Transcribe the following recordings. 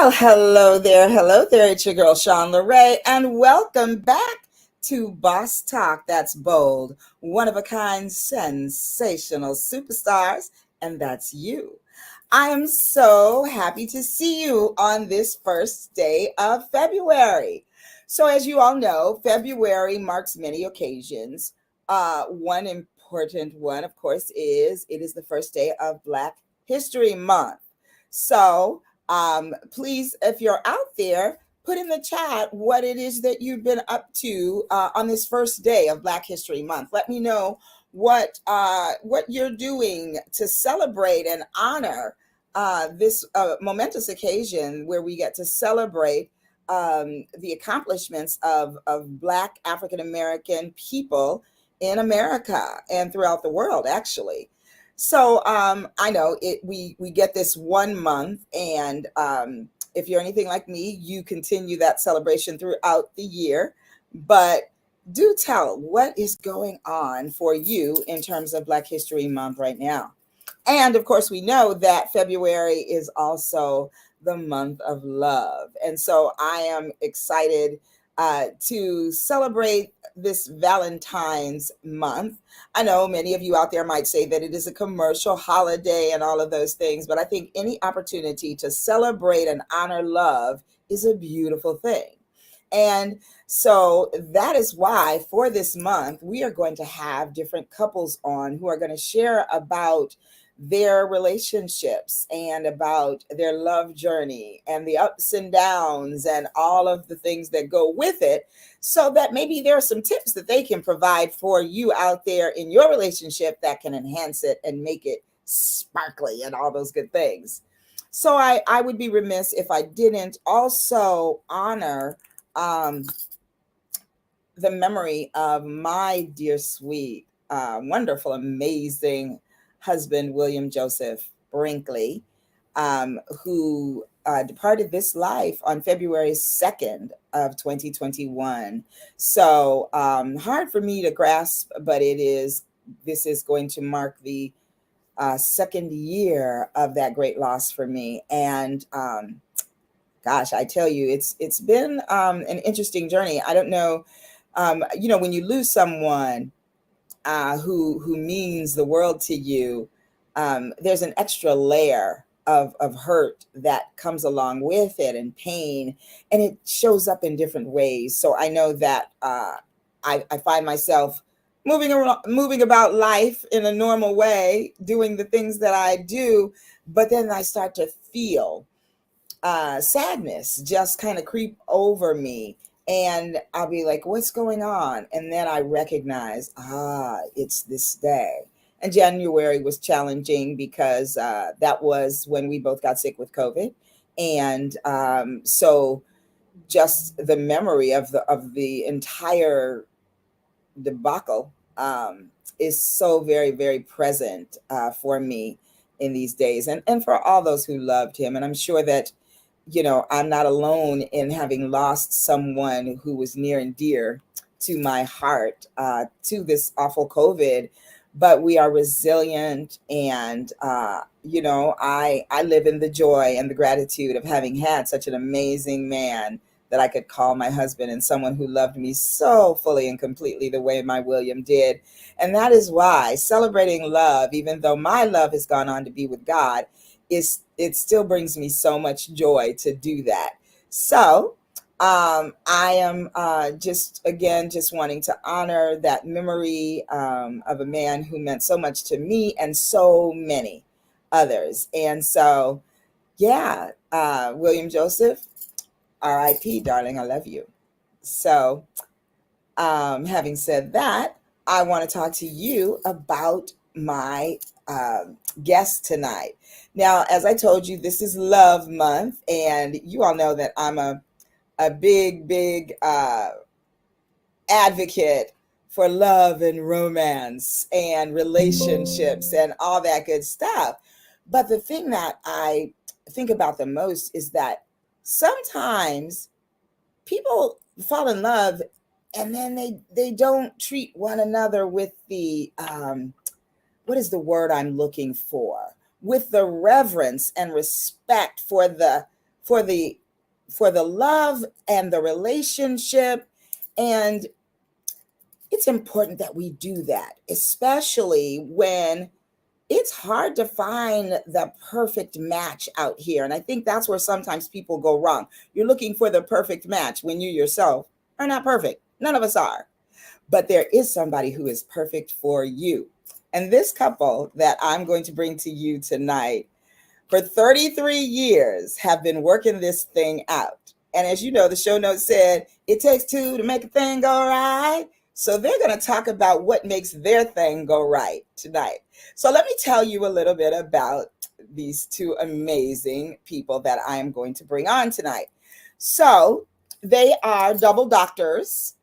Well, hello there. It's your girl, Sean LeRae, and welcome back to Boss Talk. That's bold, one of a kind, sensational superstars, and that's you. I am so happy to see you on this first day of February. So, as you all know, February marks many occasions. One important one, of course, is it is the first day of Black History Month. So, please, if you're out there, put in the chat what it is that you've been up to on this first day of Black History Month. Let me know what you're doing to celebrate and honor this momentous occasion where we get to celebrate the accomplishments of Black African American people in America and throughout the world, actually. So I know it. We get this 1 month, and if you're anything like me, you continue that celebration throughout the year. But do tell what is going on for you in terms of Black History Month right now. And of course, we know that February is also the month of love. And so I am excited to celebrate this Valentine's month. I know many of you out there might say that it is a commercial holiday and all of those things, but I think any opportunity to celebrate and honor love is a beautiful thing. And so that is why for this month, we are going to have different couples on who are going to share about their relationships and about their love journey and the ups and downs and all of the things that go with it, so that maybe there are some tips that they can provide for you out there in your relationship that can enhance it and make it sparkly and all those good things. So I would be remiss if I didn't also honor um, the memory of my dear, sweet, wonderful, amazing husband, William Joseph Brinkley, who departed this life on February 2nd of 2021. So hard for me to grasp, but this is going to mark the second year of that great loss for me. And gosh, I tell you, it's been an interesting journey. I don't know, when you lose someone who means the world to you, there's an extra layer of hurt that comes along with it and pain, and it shows up in different ways. So I know that I find myself moving about life in a normal way, doing the things that I do, but then I start to feel sadness just kind of creep over me. And I'll be like, what's going on? And then I recognize, it's this day. And January was challenging because that was when we both got sick with COVID. And so just the memory of the entire debacle is so very, very present for me in these days, and for all those who loved him. And I'm sure that I'm not alone in having lost someone who was near and dear to my heart to this awful COVID. But we are resilient, and I live in the joy and the gratitude of having had such an amazing man that I could call my husband, and someone who loved me so fully and completely the way my William did. And that is why celebrating love, even though my love has gone on to be with God, it still brings me so much joy to do that. So I am just wanting to honor that memory of a man who meant so much to me and so many others. And so, yeah, William Joseph, R.I.P., darling, I love you. So, having said that, I want to talk to you about my guest tonight. Now, as I told you, this is Love Month, and you all know that I'm a big, big advocate for love and romance and relationships and all that good stuff. But the thing that I think about the most is that sometimes people fall in love and then they don't treat one another with the what is the word I'm looking for, with the reverence and respect for the for the love and the relationship. And it's important that we do that, especially when it's hard to find the perfect match out here. And I think that's where sometimes people go wrong. You're looking for the perfect match when you yourself are not perfect. None of us are. But there is somebody who is perfect for you. And this couple that I'm going to bring to you tonight, for 33 years, have been working this thing out. And as you know, the show notes said, it takes two to make a thing go right. So they're going to talk about what makes their thing go right tonight. So let me tell you a little bit about these two amazing people that I am going to bring on tonight. So they are double doctors.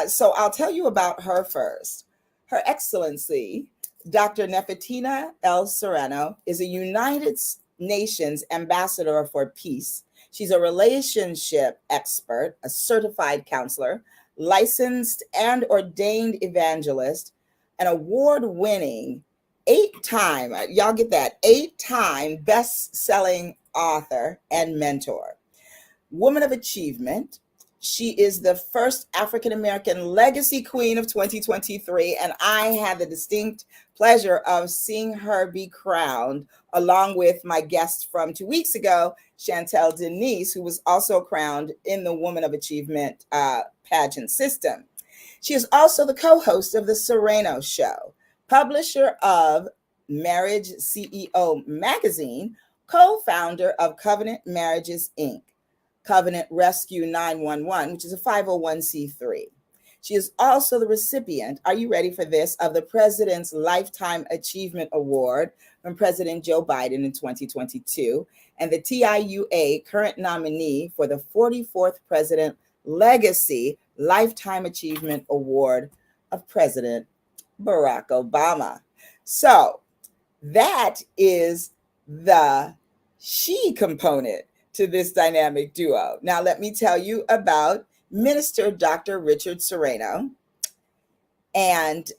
So I'll tell you about her first. Her Excellency, Dr. Nefertina L. Serrano, is a United Nations Ambassador for Peace. She's a relationship expert, a certified counselor, licensed and ordained evangelist, an award-winning 8-time, y'all get that, 8-time best-selling author and mentor. Woman of Achievement. She is the first African-American Legacy Queen of 2023, and I had the distinct pleasure of seeing her be crowned along with my guest from 2 weeks ago, Chantel Denise, who was also crowned in the Woman of Achievement pageant system. She is also the co-host of The Serrano Show, publisher of Marriage CEO Magazine, co-founder of Covenant Marriages, Inc., Covenant Rescue 911, which is a 501c3. She is also the recipient, are you ready for this, of the President's Lifetime Achievement Award from President Joe Biden in 2022, and the TIUA current nominee for the 44th President Legacy Lifetime Achievement Award of President Barack Obama. So that is the she component to this dynamic duo. Now, let me tell you about Minister Dr. Richard Serrano. And,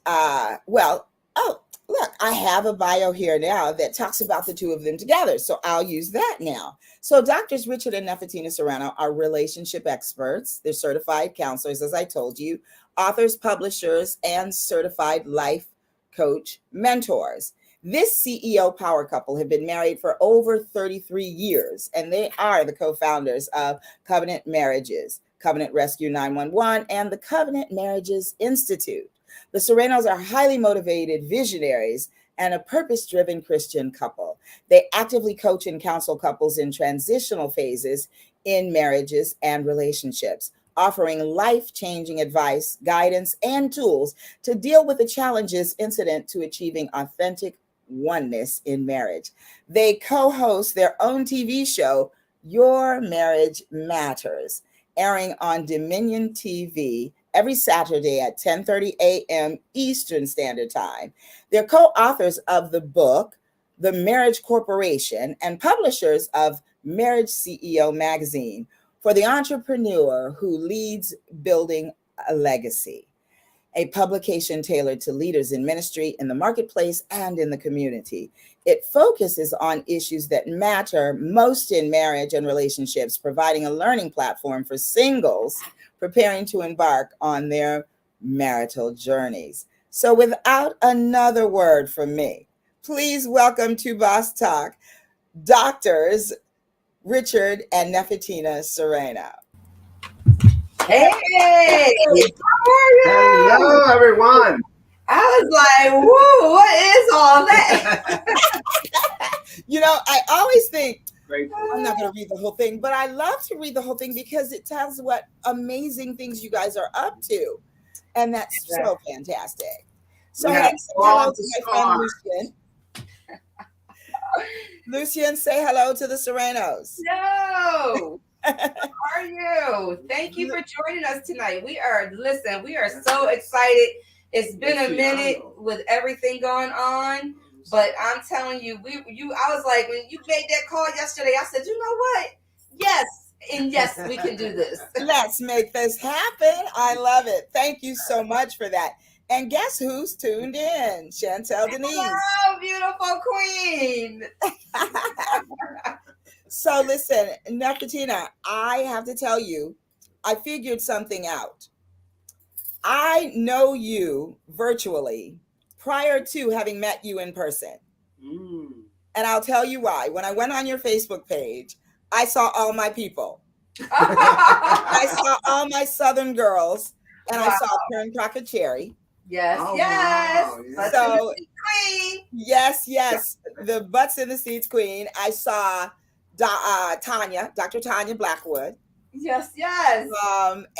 look, I have a bio here now that talks about the two of them together. So I'll use that now. So Doctors Richard and Nefertina Serrano are relationship experts. They're certified counselors, as I told you, authors, publishers, and certified life coach mentors. This CEO power couple have been married for over 33 years, and they are the co-founders of Covenant Marriages, Covenant Rescue 911, and the Covenant Marriages Institute. The Serranos are highly motivated visionaries and a purpose-driven Christian couple. They actively coach and counsel couples in transitional phases in marriages and relationships, offering life-changing advice, guidance, and tools to deal with the challenges incident to achieving authentic oneness in marriage. They co-host their own TV show, Your Marriage Matters, airing on Dominion TV every Saturday at 10:30 a.m. Eastern Standard Time. They're co-authors of the book, The Marriage Corporation, and publishers of Marriage CEO Magazine for the entrepreneur who leads building a legacy, a publication tailored to leaders in ministry, in the marketplace, and in the community. It focuses on issues that matter most in marriage and relationships, providing a learning platform for singles preparing to embark on their marital journeys. So without another word from me, please welcome to Boss Talk, Doctors Richard and Nefertina Serrano. Hey, how are you? Hello, everyone. I was like, whoa, what is all that? You know, I always think, I'm not going to read the whole thing, but I love to read the whole thing because it tells what amazing things you guys are up to. And that's so fantastic. So I say hello to my friend Lucien. Lucien, say hello to the Serranos. No. How are you? Thank you for joining us tonight. We are so excited. It's been a minute with everything going on, but I'm telling you, I was like, when you made that call yesterday, I said, you know what? Yes, and yes, we can do this. Let's make this happen. I love it. Thank you so much for that. And guess who's tuned in? Chantel Denise. Hello, beautiful queen. So listen, Nefertina, I have to tell you, I figured something out. I know you virtually prior to having met you in person. Mm. And I'll tell you why. When I went on your Facebook page, I saw all my people. I saw all my Southern girls, and I Wow. saw Karen Crocker Cherry. Yes, Oh, yes. wow, yeah. Butts So- in the Seat Queen. Yes, the Butts in the Seats Queen. I saw Tanya, Dr. Tanya Blackwood. Yes, yes.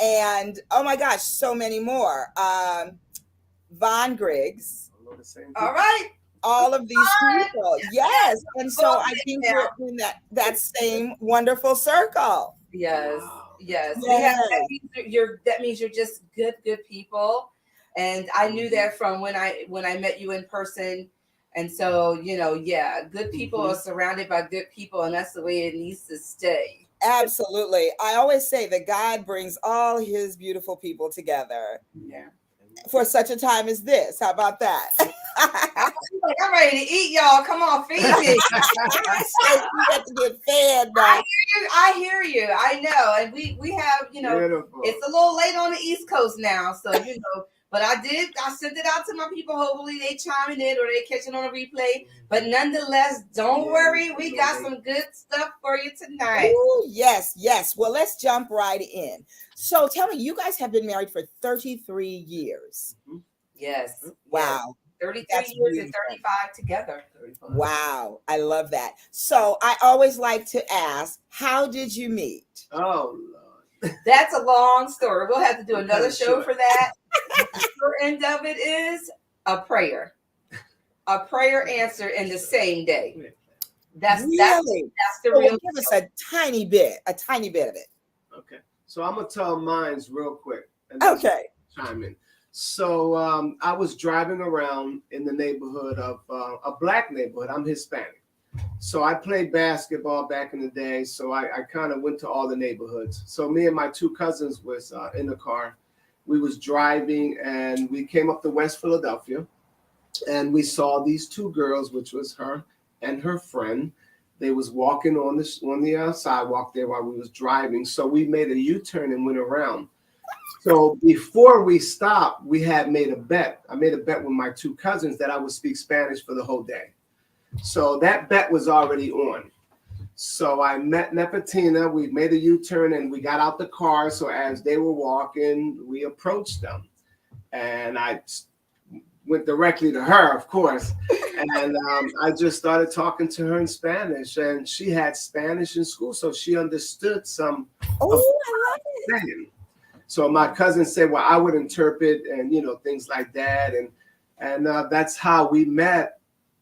And oh my gosh, so many more. Von Griggs. I know the same All people. right. All of these people. Yes. And so Well, I think yeah. we're in that same wonderful circle. Yes, Wow. yes. Yes. We have, that means you're just good people. And I knew that from when I met you in person. And so, good people are surrounded by good people, and that's the way it needs to stay. Absolutely. I always say that God brings all his beautiful people together Yeah. for such a time as this. How about that? I'm ready to eat, y'all. Come on, feed me. You got to get fed now. I hear you. I know. And we have, Beautiful. it's a little late on the East Coast now. So, but I sent it out to my people. Hopefully they chiming in or they catching on a replay. But nonetheless, don't worry. We got some good stuff for you tonight. Ooh, yes. Well, let's jump right in. So tell me, you guys have been married for 33 years. Yes. Wow. 33 That's years beautiful. and 35 together. 35. Wow. I love that. So I always like to ask, how did you meet? Oh, Lord. That's a long story. We'll have to do another show Sure. for that. The short end of it is a prayer. A prayer answered in the same day. That's Really? that's the So real give us a tiny bit of it. Okay. So I'm going to tell mine's real quick. And then Okay. chime in. So I was driving around in the neighborhood of a black neighborhood. I'm Hispanic. So I played basketball back in the day. So I kind of went to all the neighborhoods. So me and my two cousins was in the car. We was driving and we came up to West Philadelphia and we saw these two girls, which was her and her friend. They was walking on the sidewalk there while we was driving. So we made a U-turn and went around. So before we stopped, we had made a bet. I made a bet with my two cousins that I would speak Spanish for the whole day. So that bet was already on. So I met Nefertina. We made a U-turn and we got out the car. So as they were walking, we approached them. And I went directly to her, of course. And I just started talking to her in Spanish. And she had Spanish in school, so she understood some Oh, I love it. saying. So my cousin said, well, I would interpret and, things like that. And that's how we met.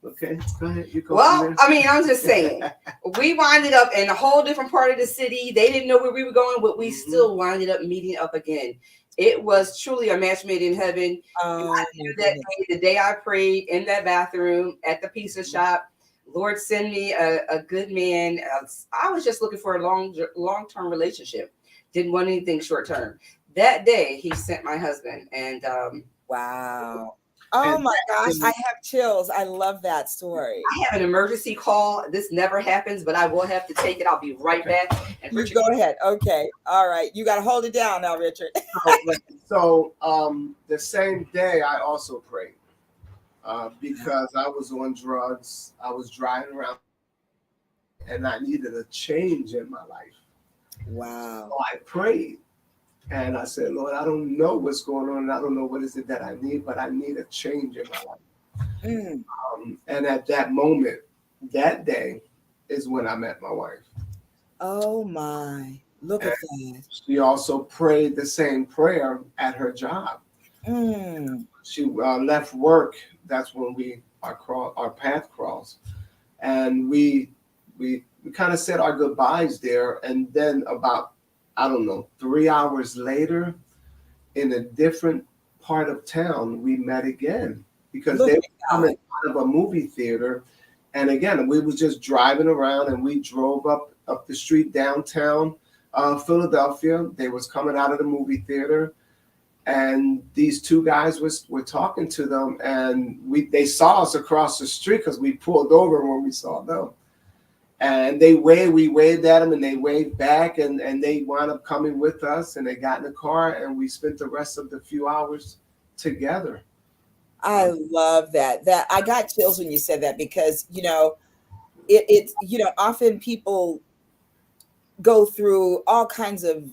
Okay, go ahead. You go. Well, I mean, I'm just saying, we winded up in a whole different part of the city. They didn't know where we were going, but we still winded up meeting up again. It was truly a match made in heaven. I knew that day, the day I prayed in that bathroom at the pizza shop, Lord, send me a good man. I was just looking for a long-term relationship. Didn't want anything short-term. That day, he sent my husband. And wow. Oh my gosh, I have chills. I love that story. I have an emergency call. This never happens, but I will have to take it. I'll be right back. And You Richard, go ahead. Okay. All right. You got to hold it down now, Richard. So the same day, I also prayed because I was on drugs. I was driving around and I needed a change in my life. Wow. So I prayed. And I said, Lord, I don't know what's going on. And I don't know what is it that I need, but I need a change in my life. And at that moment, that day is when I met my wife. Oh my. Look at that. She also prayed the same prayer at her job. She left work. That's when our path crossed. And we kind of said our goodbyes there. And then about 3 hours later, in a different part of town, we met again because they were coming out of a movie theater. And again, we was just driving around and we drove up the street downtown Philadelphia. They was coming out of the movie theater. And these two guys were talking to them. And they saw us across the street because we pulled over when we saw them. And we waved at them and they waved back, and they wound up coming with us, and they got in the car and we spent the rest of the few hours together. I love that. That I got chills when you said that, because it's often people go through all kinds of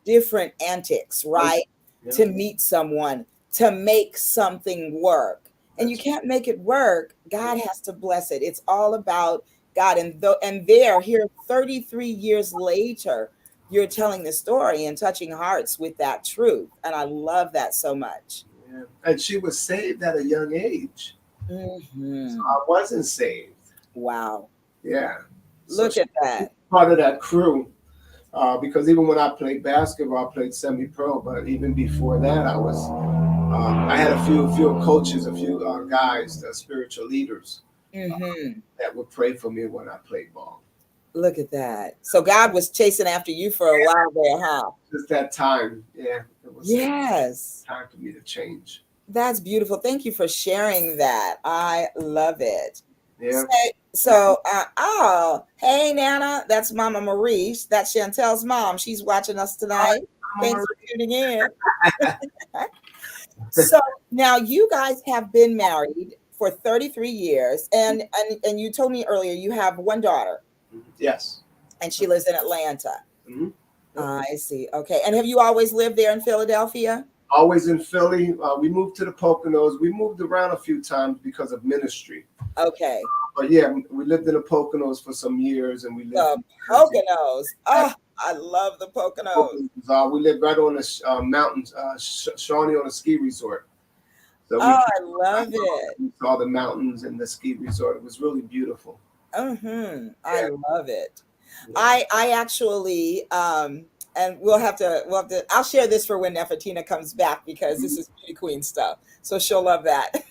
different antics, right? Yeah. To meet someone, to make something work. And you can't make it work. God has to bless it. It's all about God. And here 33 years later, you're telling the story and touching hearts with that truth. And I love that so much. Yeah. And she was saved at a young age. Mm-hmm. So I wasn't saved. Wow. Yeah. Look at that. Part of that crew. Because even when I played basketball, I played semi-pro. But even before that, I had a few coaches, a few guys, spiritual leaders, that would pray for me when I played ball. Look at that. So God was chasing after you for a while there, huh? Just that time. Yeah. It was time for me to change. That's beautiful. Thank you for sharing that. I love it. Yeah. So, hey, Nana, that's Mama Marie. That's Chantel's mom. She's watching us tonight. Thanks for tuning in. So now you guys have been married for 33 years, and you told me earlier you have one daughter. Yes. And she lives in Atlanta. Mm-hmm. I see. Okay. And have you always lived there in Philadelphia? Always in Philly. We moved to the Poconos. We moved around a few times because of ministry. Okay. But yeah, we lived in the Poconos for some years, and we lived the Poconos. Oh, I love the Poconos. We lived right on the mountains, Shawnee on a ski resort. So I love it. We saw the mountains and the ski resort. It was really beautiful. I love it. Yeah. I actually and we'll have to I'll share this for when Nefertina comes back, because this is Beauty Queen stuff. So she'll love that.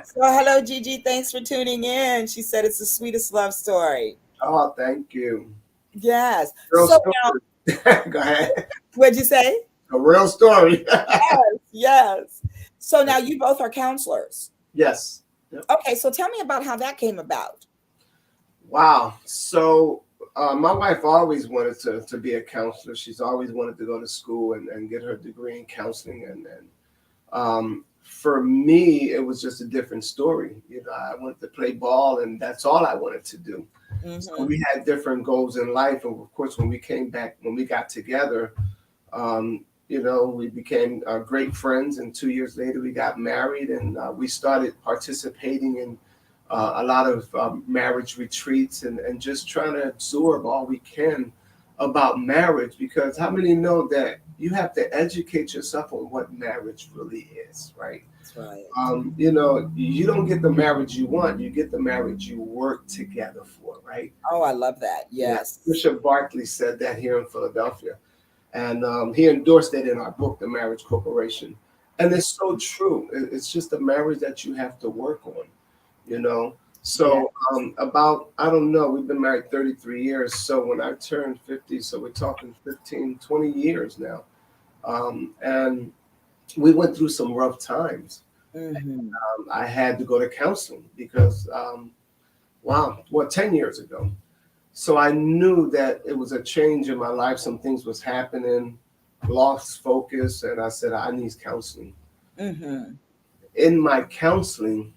So hello, Gigi. Thanks for tuning in. She said it's the sweetest love story. Oh, thank you. Yes. Real so story. Now, go ahead. What'd you say? A real story. Yes. So now you both are counselors. Yes. Yep. Okay, so tell me about how that came about. Wow. So my wife always wanted to be a counselor. She's always wanted to go to school and get her degree in counseling. And for me, it was just a different story. I wanted to play ball, and that's all I wanted to do. So we had different goals in life. And of course, when we got together, we became great friends. And 2 years later, we got married, and we started participating in a lot of marriage retreats and just trying to absorb all we can about marriage, because how many know that you have to educate yourself on what marriage really is, right? That's right. You don't get the marriage you want, you get the marriage you work together for, right? Oh, I love that. Yes. Yeah. Bishop Barkley said that here in Philadelphia, and he endorsed it in our book, The Marriage Corporation. And it's so true. It's just a marriage that you have to work on. So I don't know, we've been married 33 years. So when I turned 50, so we're talking 15, 20 years now. And we went through some rough times. And, I had to go to counseling because, 10 years ago. So I knew that it was a change in my life. Some things was happening, lost focus. And I said, I need counseling. In my counseling,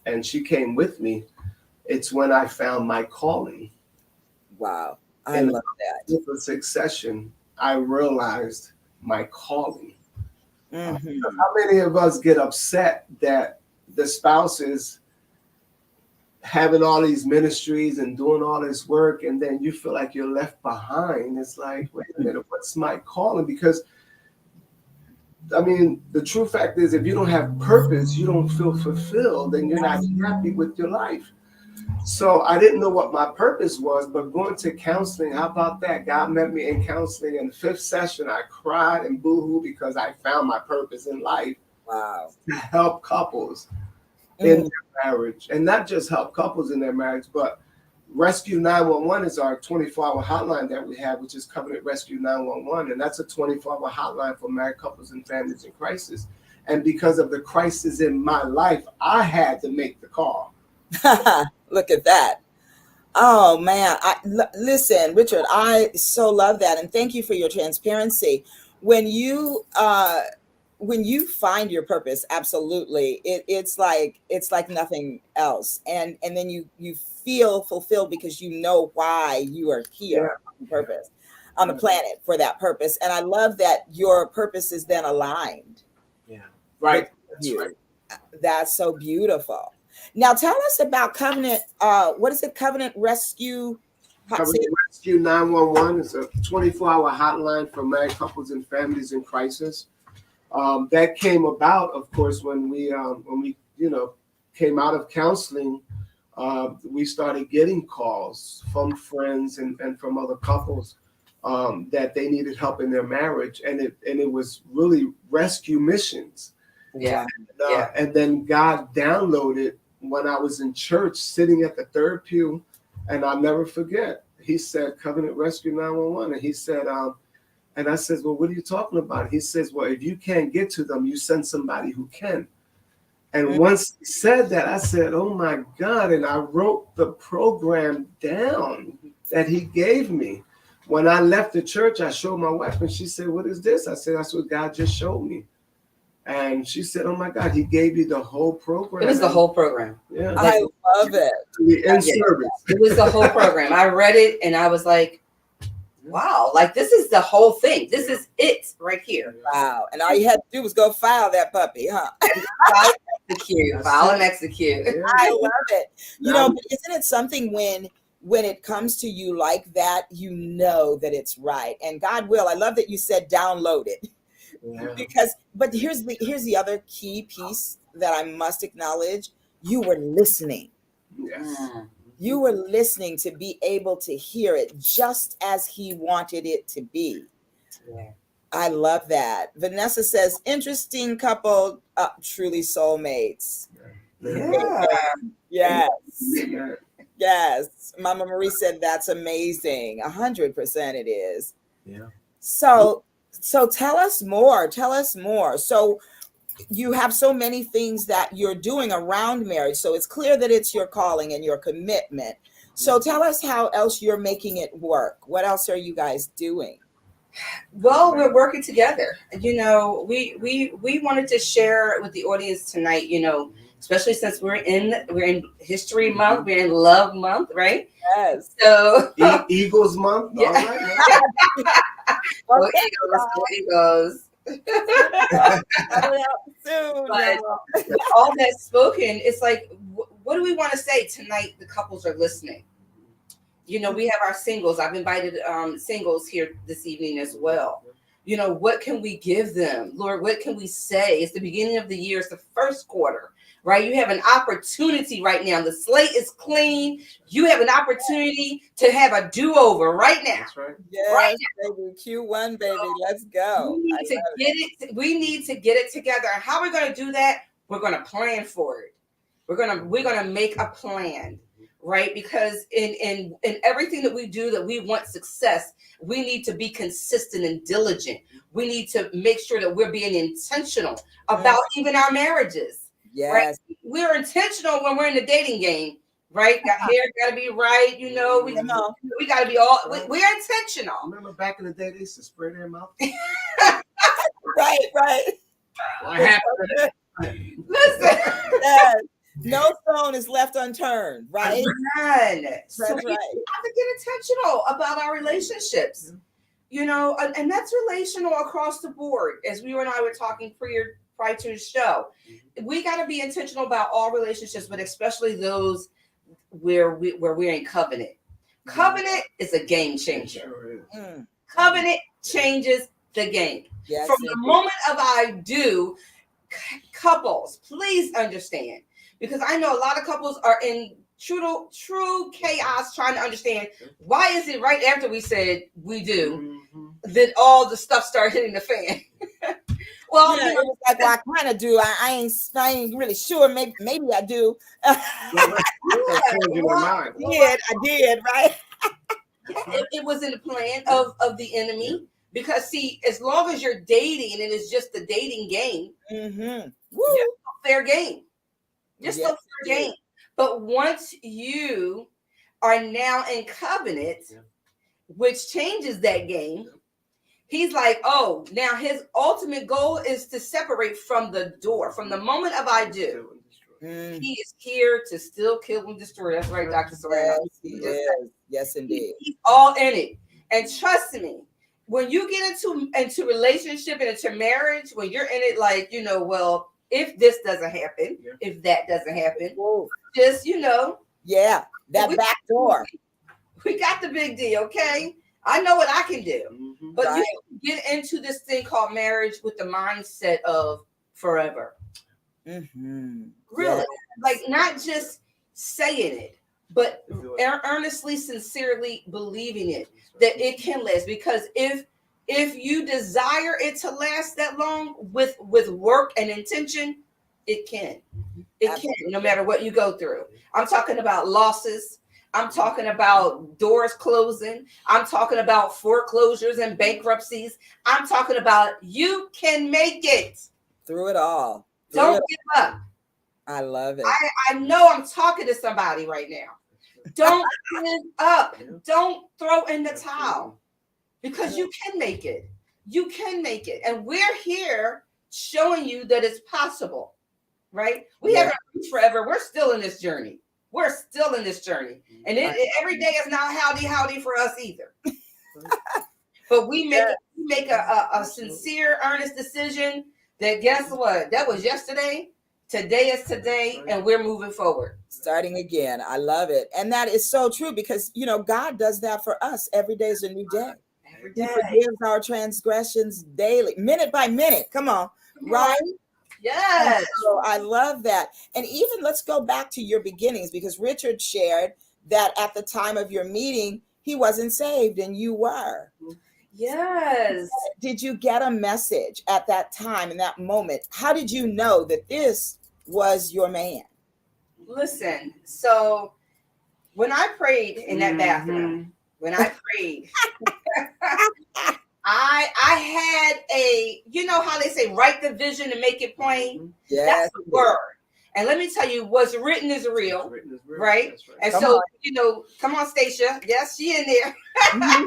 and she came with me, it's when I found my calling. Wow. I love that. With the succession, I realized my calling. How many of us get upset that the spouse is having all these ministries and doing all this work, and then you feel like you're left behind? It's like, wait a minute, what's my calling? Because the true fact is, if you don't have purpose, you don't feel fulfilled, and you're not happy with your life. So I didn't know what my purpose was, but going to counseling, how about that? God met me in counseling. In the 5th session, I cried and boo-hoo because I found my purpose in life. Wow. To help couples in their marriage, and not just help couples in their marriage, but Rescue 911 is our 24-hour hotline that we have, which is Covenant Rescue 911. And that's a 24-hour hotline for married couples and families in crisis. And because of the crisis in my life, I had to make the call. Look at that. Oh man, listen, Richard, I so love that, and thank you for your transparency. When you when you find your purpose, absolutely, it's like nothing else, and then you feel fulfilled because you know why you are Yeah. here on purpose on the planet for that purpose, and I love that your purpose is then aligned. Yeah. Right. with That's you. right. That's so beautiful. Now tell us about Covenant. What is it? Covenant Rescue. Covenant Rescue 911 is a 24-hour hotline for married couples and families in crisis. That came about, of course, when we came out of counseling. We started getting calls from friends and from other couples that they needed help in their marriage, and it was really rescue missions. Yeah. And then God downloaded when I was in church, sitting at the third pew, and I'll never forget. He said, "Covenant Rescue 911," and he said, and I said, "Well, what are you talking about?" He says, "Well, if you can't get to them, you send somebody who can." And once he said that, I said, "Oh my God!" And I wrote the program down that he gave me. When I left the church, I showed my wife, and she said, "What is this?" I said, "That's what God just showed me." And she said, "Oh my God, he gave you the whole program." It was the whole program. Yeah. I love it. In service. It was the whole program. I read it and I was like, wow, like this is the whole thing. This is it right here. Wow. And all you had to do was go file that puppy, huh? File and execute. Yeah. I love it. You know, but isn't it something when it comes to you like that, you know that it's right. And God will. I love that you said download it. Yeah. But here's the other key piece that I must acknowledge. You were listening. Yes. You were listening to be able to hear it just as he wanted it to be. Yeah. I love that. Vanessa says, interesting couple, truly soulmates. Yeah. Yes. Yeah. Yes. Mama Marie said that's amazing. 100% it is. Yeah. So tell us more. Tell us more. So you have so many things that you're doing around marriage. So it's clear that it's your calling and your commitment. So tell us how else you're making it work. What else are you guys doing? Well, we're working together. You know, we wanted to share with the audience tonight, you know, especially since we're in History Month, we're in Love Month, right? Yes. So Eagles Month. Yeah. All right. Go Eagles. Soon. But all that's spoken, it's like, what do we want to say tonight? The couples are listening. You know, we have our singles. I've invited singles here this evening as well. You know, what can we give them? Lord, what can we say? It's the beginning of the year. It's the first quarter, right? You have an opportunity right now. The slate is clean. You have an opportunity to have a do-over right now. That's right. Yes, Right baby. Q1, baby. Let's go. We need to get it together. How are we going to do that? We're going to plan for it. We're gonna make a plan, right? Because in everything that we do, that we want success, we need to be consistent and diligent. We need to make sure that we're being intentional about even our marriages. Yes. Right? We're intentional when we're in the dating game, right? Hair gotta be right, you know. We gotta be all. We're intentional. Remember back in the day, they used to spray their mouth. Right. What happened? Listen. Yes. No stone is left unturned, right? None. So That's we right. have to get intentional about our relationships, you know, and that's relational across the board. As we and I were talking prior to the show, we got to be intentional about all relationships, but especially those where we're in covenant. Covenant is a game changer. Sure is. Covenant changes the game. Yes. From the moment of I do, couples, please understand. Because I know a lot of couples are in true chaos trying to understand why is it right after we said we do, then all the stuff started hitting the fan. Well, yeah, it was like, well, I kind of do. I ain't really sure. Maybe I do. Changing their mind. I did, right? It was in the plan of the enemy. Because see, as long as you're dating and it's just the dating game, fair game. Just a fair game. But once you are now in covenant, which changes that game. He's like, oh, now his ultimate goal is to separate from the door. From the moment of I do, he is here to still kill and destroy. That's right, Dr. Sorrell. Yes, he is. Yes, indeed. He's all in it. And trust me, when you get into relationship and into marriage, when you're in it, like, you know, well, if this doesn't happen, if that doesn't happen, just, you know. Yeah, that back door. We got the big D, okay? I know what I can do. But you get into this thing called marriage with the mindset of forever. Really? Yes. Like, not just saying it, but earnestly, sincerely believing it, that it can last. Because if you desire it to last that long with work and intention, it can. It can, no matter what you go through. I'm talking about losses. I'm talking about doors closing. I'm talking about foreclosures and bankruptcies. I'm talking about you can make it. Through it all. Don't give up. I love it. I know I'm talking to somebody right now. Don't give up. Don't throw in the towel, because you can make it. You can make it. And we're here showing you that it's possible, right? We haven't reached forever. We're still in this journey. We're still in this journey. And every day is not howdy for us either. But we make a sincere, earnest decision that, guess what? That was yesterday. Today is today, and we're moving forward. Starting again. I love it. And that is so true, because, you know, God does that for us. Every day is a new day. Every day. He forgives our transgressions daily, minute by minute. Come on. Right? Yes. So I love that. And even let's go back to your beginnings, because Richard shared that at the time of your meeting, he wasn't saved and you were. Yes. Did you get a message at that time, in that moment? How did you know that this was your man? Listen, so when I prayed in that bathroom, when I prayed, I had a, you know how they say, write the vision and make it plain? Yes. That's the word. And let me tell you, what's written is real, right? And Come so, on. you know, come on, Stacia. Yes, she in there. I'm gonna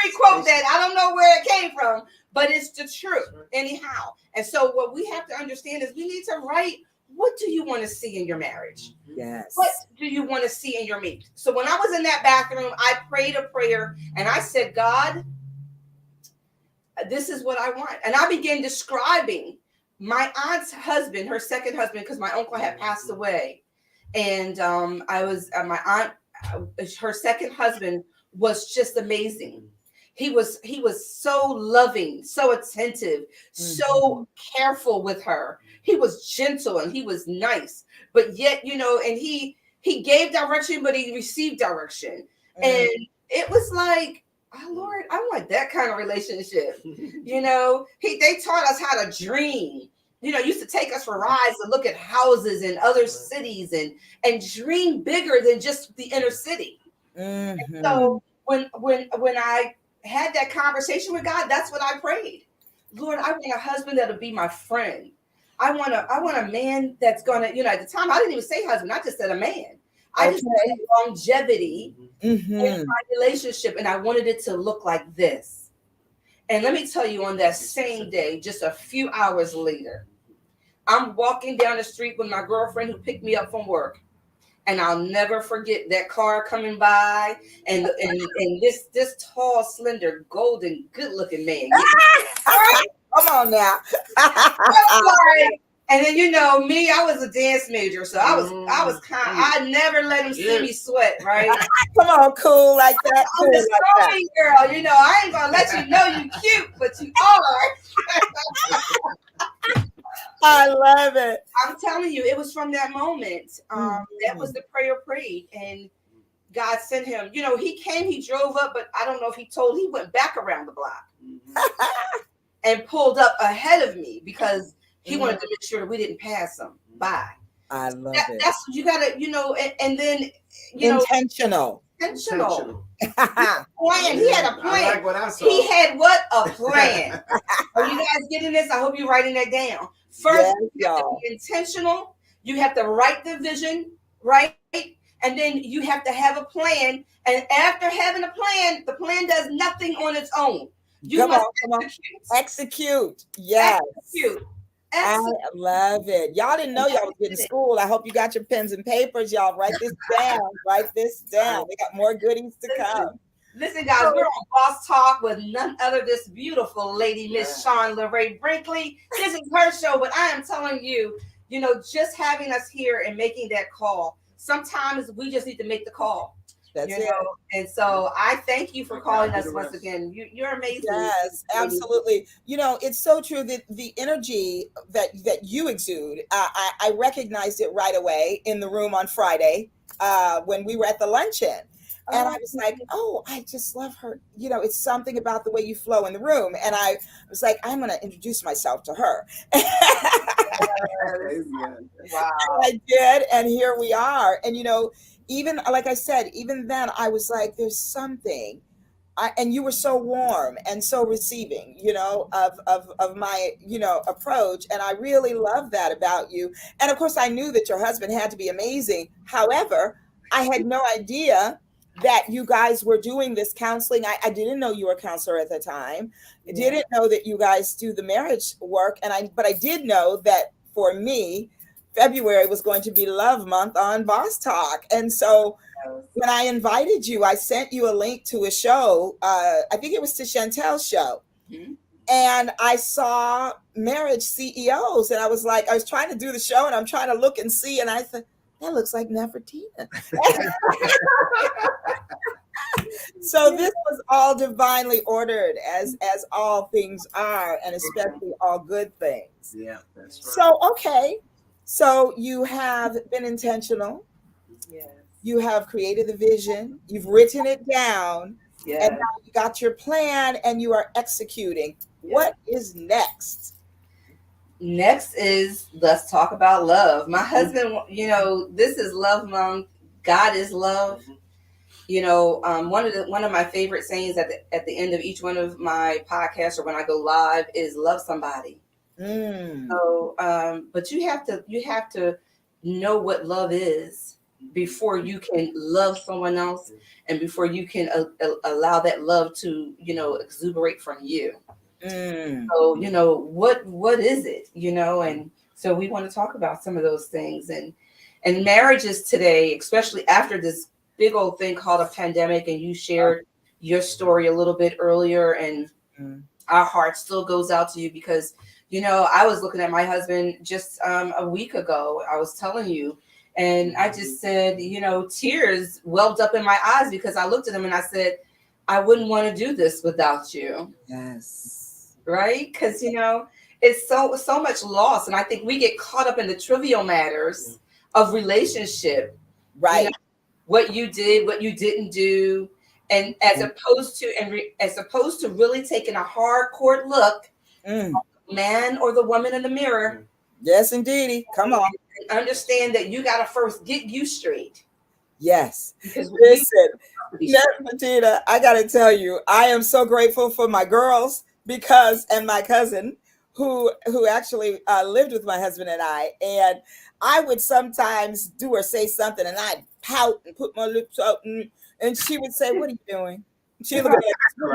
re-quote that. I don't know where it came from, but it's the truth anyhow. And so what we have to understand is we need to write, what do you want to see in your marriage? Yes. What do you want to see in your mate? So when I was in that bathroom, I prayed a prayer and I said, God, this is what I want. And I began describing my aunt's husband, her second husband, because my uncle had passed away. And I was, my aunt, her second husband was just amazing. He was so loving, so attentive, so careful with her. He was gentle and he was nice, but yet, you know, and he gave direction, but he received direction. And it was like, oh Lord, I want that kind of relationship. You know, they taught us how to dream. You know, used to take us for rides to look at houses in other cities and dream bigger than just the inner city. And so when I had that conversation with God, that's what I prayed. Lord, I want a husband that'll be my friend. I want a man that's gonna, you know, at the time I didn't even say husband, I just said a man. I just said longevity in my relationship, and I wanted it to look like this. And let me tell you, on that same day, just a few hours later, I'm walking down the street with my girlfriend who picked me up from work. And I'll never forget that car coming by and this tall, slender, golden, good-looking man. Come on now. And then, you know, me, I was a dance major, so I was kind of, I never let him see me sweat, right? Come on, cool like that. I'm the strong girl, you know. I ain't gonna let you know you cute, but you are. I love it. I'm telling you, it was from that moment. That was the prayer prayed, and God sent him. You know, he came, he drove up, but I don't know if he went back around the block and pulled up ahead of me because he wanted to make sure that we didn't pass him by. I love it. That's what you gotta, you know, and then intentional. Plan. He had a plan. I like what I saw. He had what? A plan. Are you guys getting this? I hope you're writing that down. First, you have to be intentional. You have to write the vision, right? and then you have to have a plan. And after having a plan, the plan does nothing on its own. You must execute. Yes. Execute. I love it. Y'all didn't know y'all was getting schooled. I hope you got your pens and papers. Y'all write this down. Write this down. We got more goodies to come. Listen, guys, we're on Boss Talk with none other than this beautiful lady, Miss Shawn LaRae Brinkley. This is her show, but I am telling you, you know, just having us here and making that call. Sometimes we just need to make the call. That's you it. know, and so I thank you for calling us once again. You're amazing. Yes, absolutely. You know, it's so true that the energy that you exude, I recognized it right away in the room on Friday when we were at the luncheon. And I was like, oh, I just love her. You know, it's something about the way you flow in the room. And I was like, I'm going to introduce myself to her. Wow. I did. And here we are. And, you know, even like I said, even then I was like, there's something. And you were so warm and so receiving, you know, of my, you know, approach. And I really love that about you. And of course, I knew that your husband had to be amazing. However, I had no idea that you guys were doing this counseling. I didn't know you were a counselor at the time. I didn't know that you guys do the marriage work. But I did know that for me, February was going to be Love Month on Boss Talk. And so when I invited you, I sent you a link to a show. I think it was to Chantel's show. Mm-hmm. And I saw marriage CEOs. And I was like, I was trying to do the show and I'm trying to look and see. And I said, that looks like Nefertina. So this was all divinely ordered, as all things are, and especially all good things. Yeah, that's right. So, okay. So you have been intentional. Yes. You have created the vision. You've written it down. Yes. And now you got your plan and you are executing. Yes. What is next? Next is let's talk about love. My husband, you know, this is Love Month. God is love. You know, one of my favorite sayings at the end of each one of my podcasts or when I go live is love somebody. So, but you have to know what love is before you can love someone else and before you can allow that love to, you know, exuberate from you. So, you know, what is it, you know? And so we want to talk about some of those things and marriages today, especially after this big old thing called a pandemic. And you shared your story a little bit earlier, and our heart still goes out to you because, you know, I was looking at my husband just a week ago. I was telling you, and I just said, you know, tears welled up in my eyes because I looked at him and I said, I wouldn't want to do this without you. Yes. Right? Because, you know, it's so much loss. And I think we get caught up in the trivial matters of relationship. Right. You know, what you did, what you didn't do. And as opposed to really taking a hardcore look at the man or the woman in the mirror. Yes, indeedy. Come on. And understand that you got to first get you straight. Yes. Listen, Nefertina, I got to tell you, I am so grateful for my girls and my cousin who actually lived with my husband and I. And I would sometimes do or say something and I'd pout and put my lips out and she would say, what are you doing? She would look at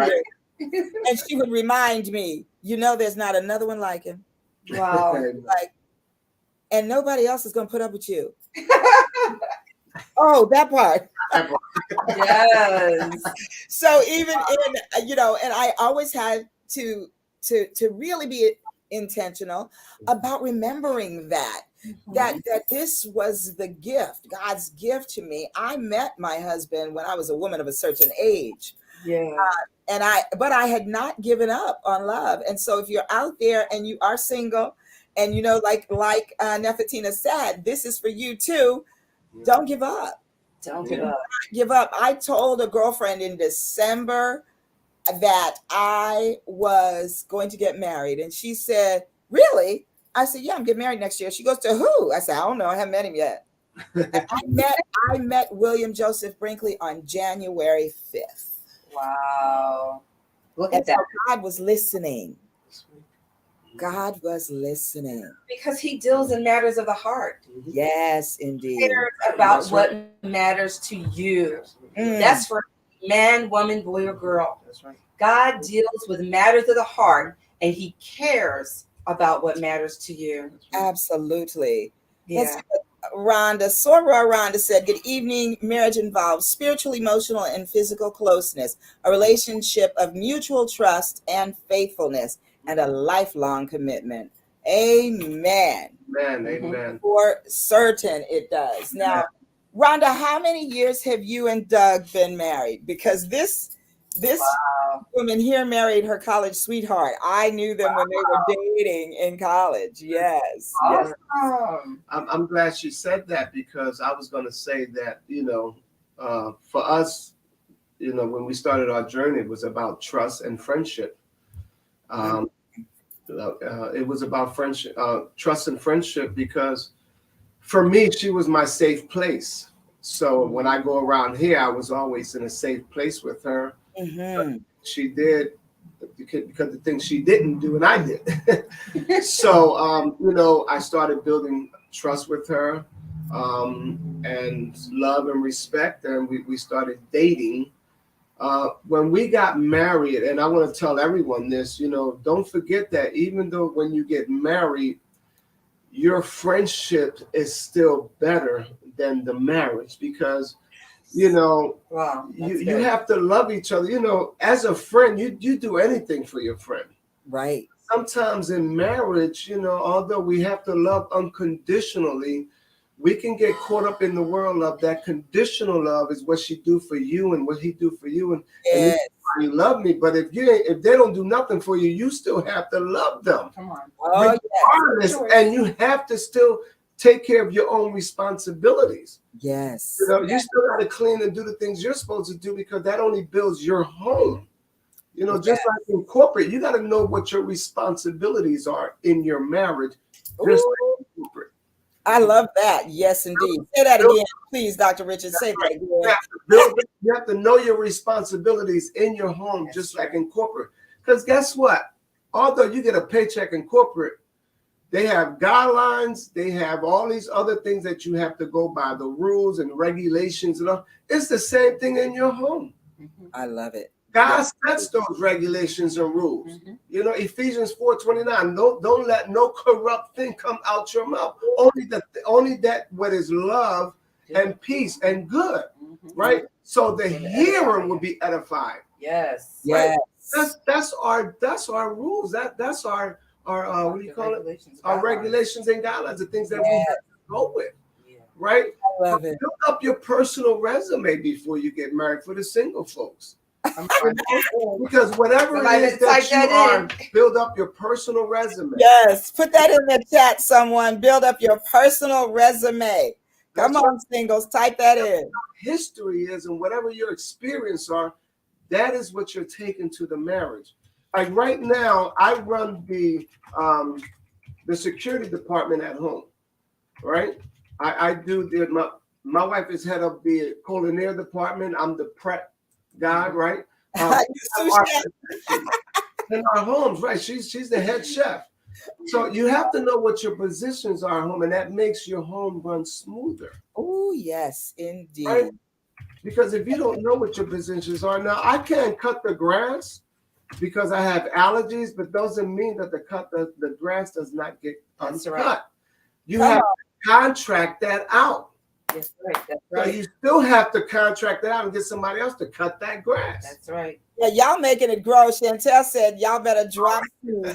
me and she would remind me, you know, there's not another one like him. Wow. Like, and nobody else is going to put up with you. Oh, that part. Yes. So even in, you know, and I always had to really be intentional about remembering that this was the gift, God's gift to me. I met my husband when I was a woman of a certain age. Yeah. But I had not given up on love. And so if you're out there and you are single and, you know, like Nefertina said, this is for you too. Don't give up. Don't give up. Give up. I told a girlfriend in December that I was going to get married. And she said, really? I said, yeah, I'm getting married next year. She goes, to who? I said, I don't know. I haven't met him yet. I met William Joseph Brinkley on January 5th. Wow. Look at that. God was listening. God was listening. because he deals in matters of the heart. Yes, He indeed. cares about That's what matters to you. Mm, That's for man, woman, boy, or girl. That's right. God deals with matters of the heart, and he cares about what matters to you. absolutely. Let's Yeah. see what Rhonda said, good evening. Marriage involves spiritual, emotional, and physical closeness, a relationship of mutual trust and faithfulness, and a lifelong commitment. Amen. Man, Mhm. amen. For certain it does. Now, Rhonda, how many years have you and Doug been married? Because this Wow. woman here married her college sweetheart. I knew them when they were dating in college. Yes. Yes. Awesome. I'm glad she said that, because I was going to say that, for us, when we started our journey, it was about trust and friendship. It was about friendship, trust and friendship, because for me, she was my safe place. So when I go around here, I was always in a safe place with her. Mhm. She did, because the things she didn't do and I did. So, I started building trust with her, and love and respect, and we started dating. When we got married, and I want to tell everyone this, don't forget that even though when you get married, your friendship is still better than the marriage, because Wow. you have to love each other. As a friend, you do anything for your friend. Right. Sometimes in marriage, although we have to love unconditionally, we can get caught up in the world of that conditional love is what she do for you and what he do for you, and Yes. you love me. But if they don't do nothing for you, you still have to love them. Come on. Oh, Regardless, and you have to still take care of your own responsibilities. yes. You still got to clean and do the things you're supposed to do, because that only builds your home. Just like in corporate, you got to know what your responsibilities are in your marriage. Just like in corporate. I love that. Yes, indeed. Say that again, please, Dr. Richard. Say that again. You have to know your responsibilities in your home, just like in corporate. Because guess what? Although you get a paycheck in corporate, they have guidelines. They have all these other things that you have to go by, the rules and regulations and all. It's the same thing in your home. I love it. God sets those regulations and rules. Ephesians 4:29. Don't let no corrupt thing come out your mouth. Only that what is love and peace and good, right? So the hearer will be edified. Yes. Right? That's our rules. That's our what do you call it? Our regulations and guidelines, the things that we have to go with. Right? I love it. Build up your personal resume before you get married for the single folks. Because whatever it is that you are, build up your personal resume. Yes, put that in the chat, someone. Build up your personal resume. Come on, singles, type that in. History is, and whatever your experience are, that is what you're taking to the marriage. Like right now, I run the security department at home. Right? I do my wife is head of the culinary department. I'm the prep guy, right? In our homes, right? She's the head chef. So you have to know what your positions are at home, and that makes your home run smoother. Oh, yes, indeed. Right? Because if you don't know what your positions are, now I can't cut the grass because I have allergies, but doesn't mean that the grass does not get uncut. Right. You have to contract that out. That's right. That's right. So you still have to contract that out and get somebody else to cut that grass. That's right. Yeah, y'all making it grow. Chantel said y'all better drop shoes.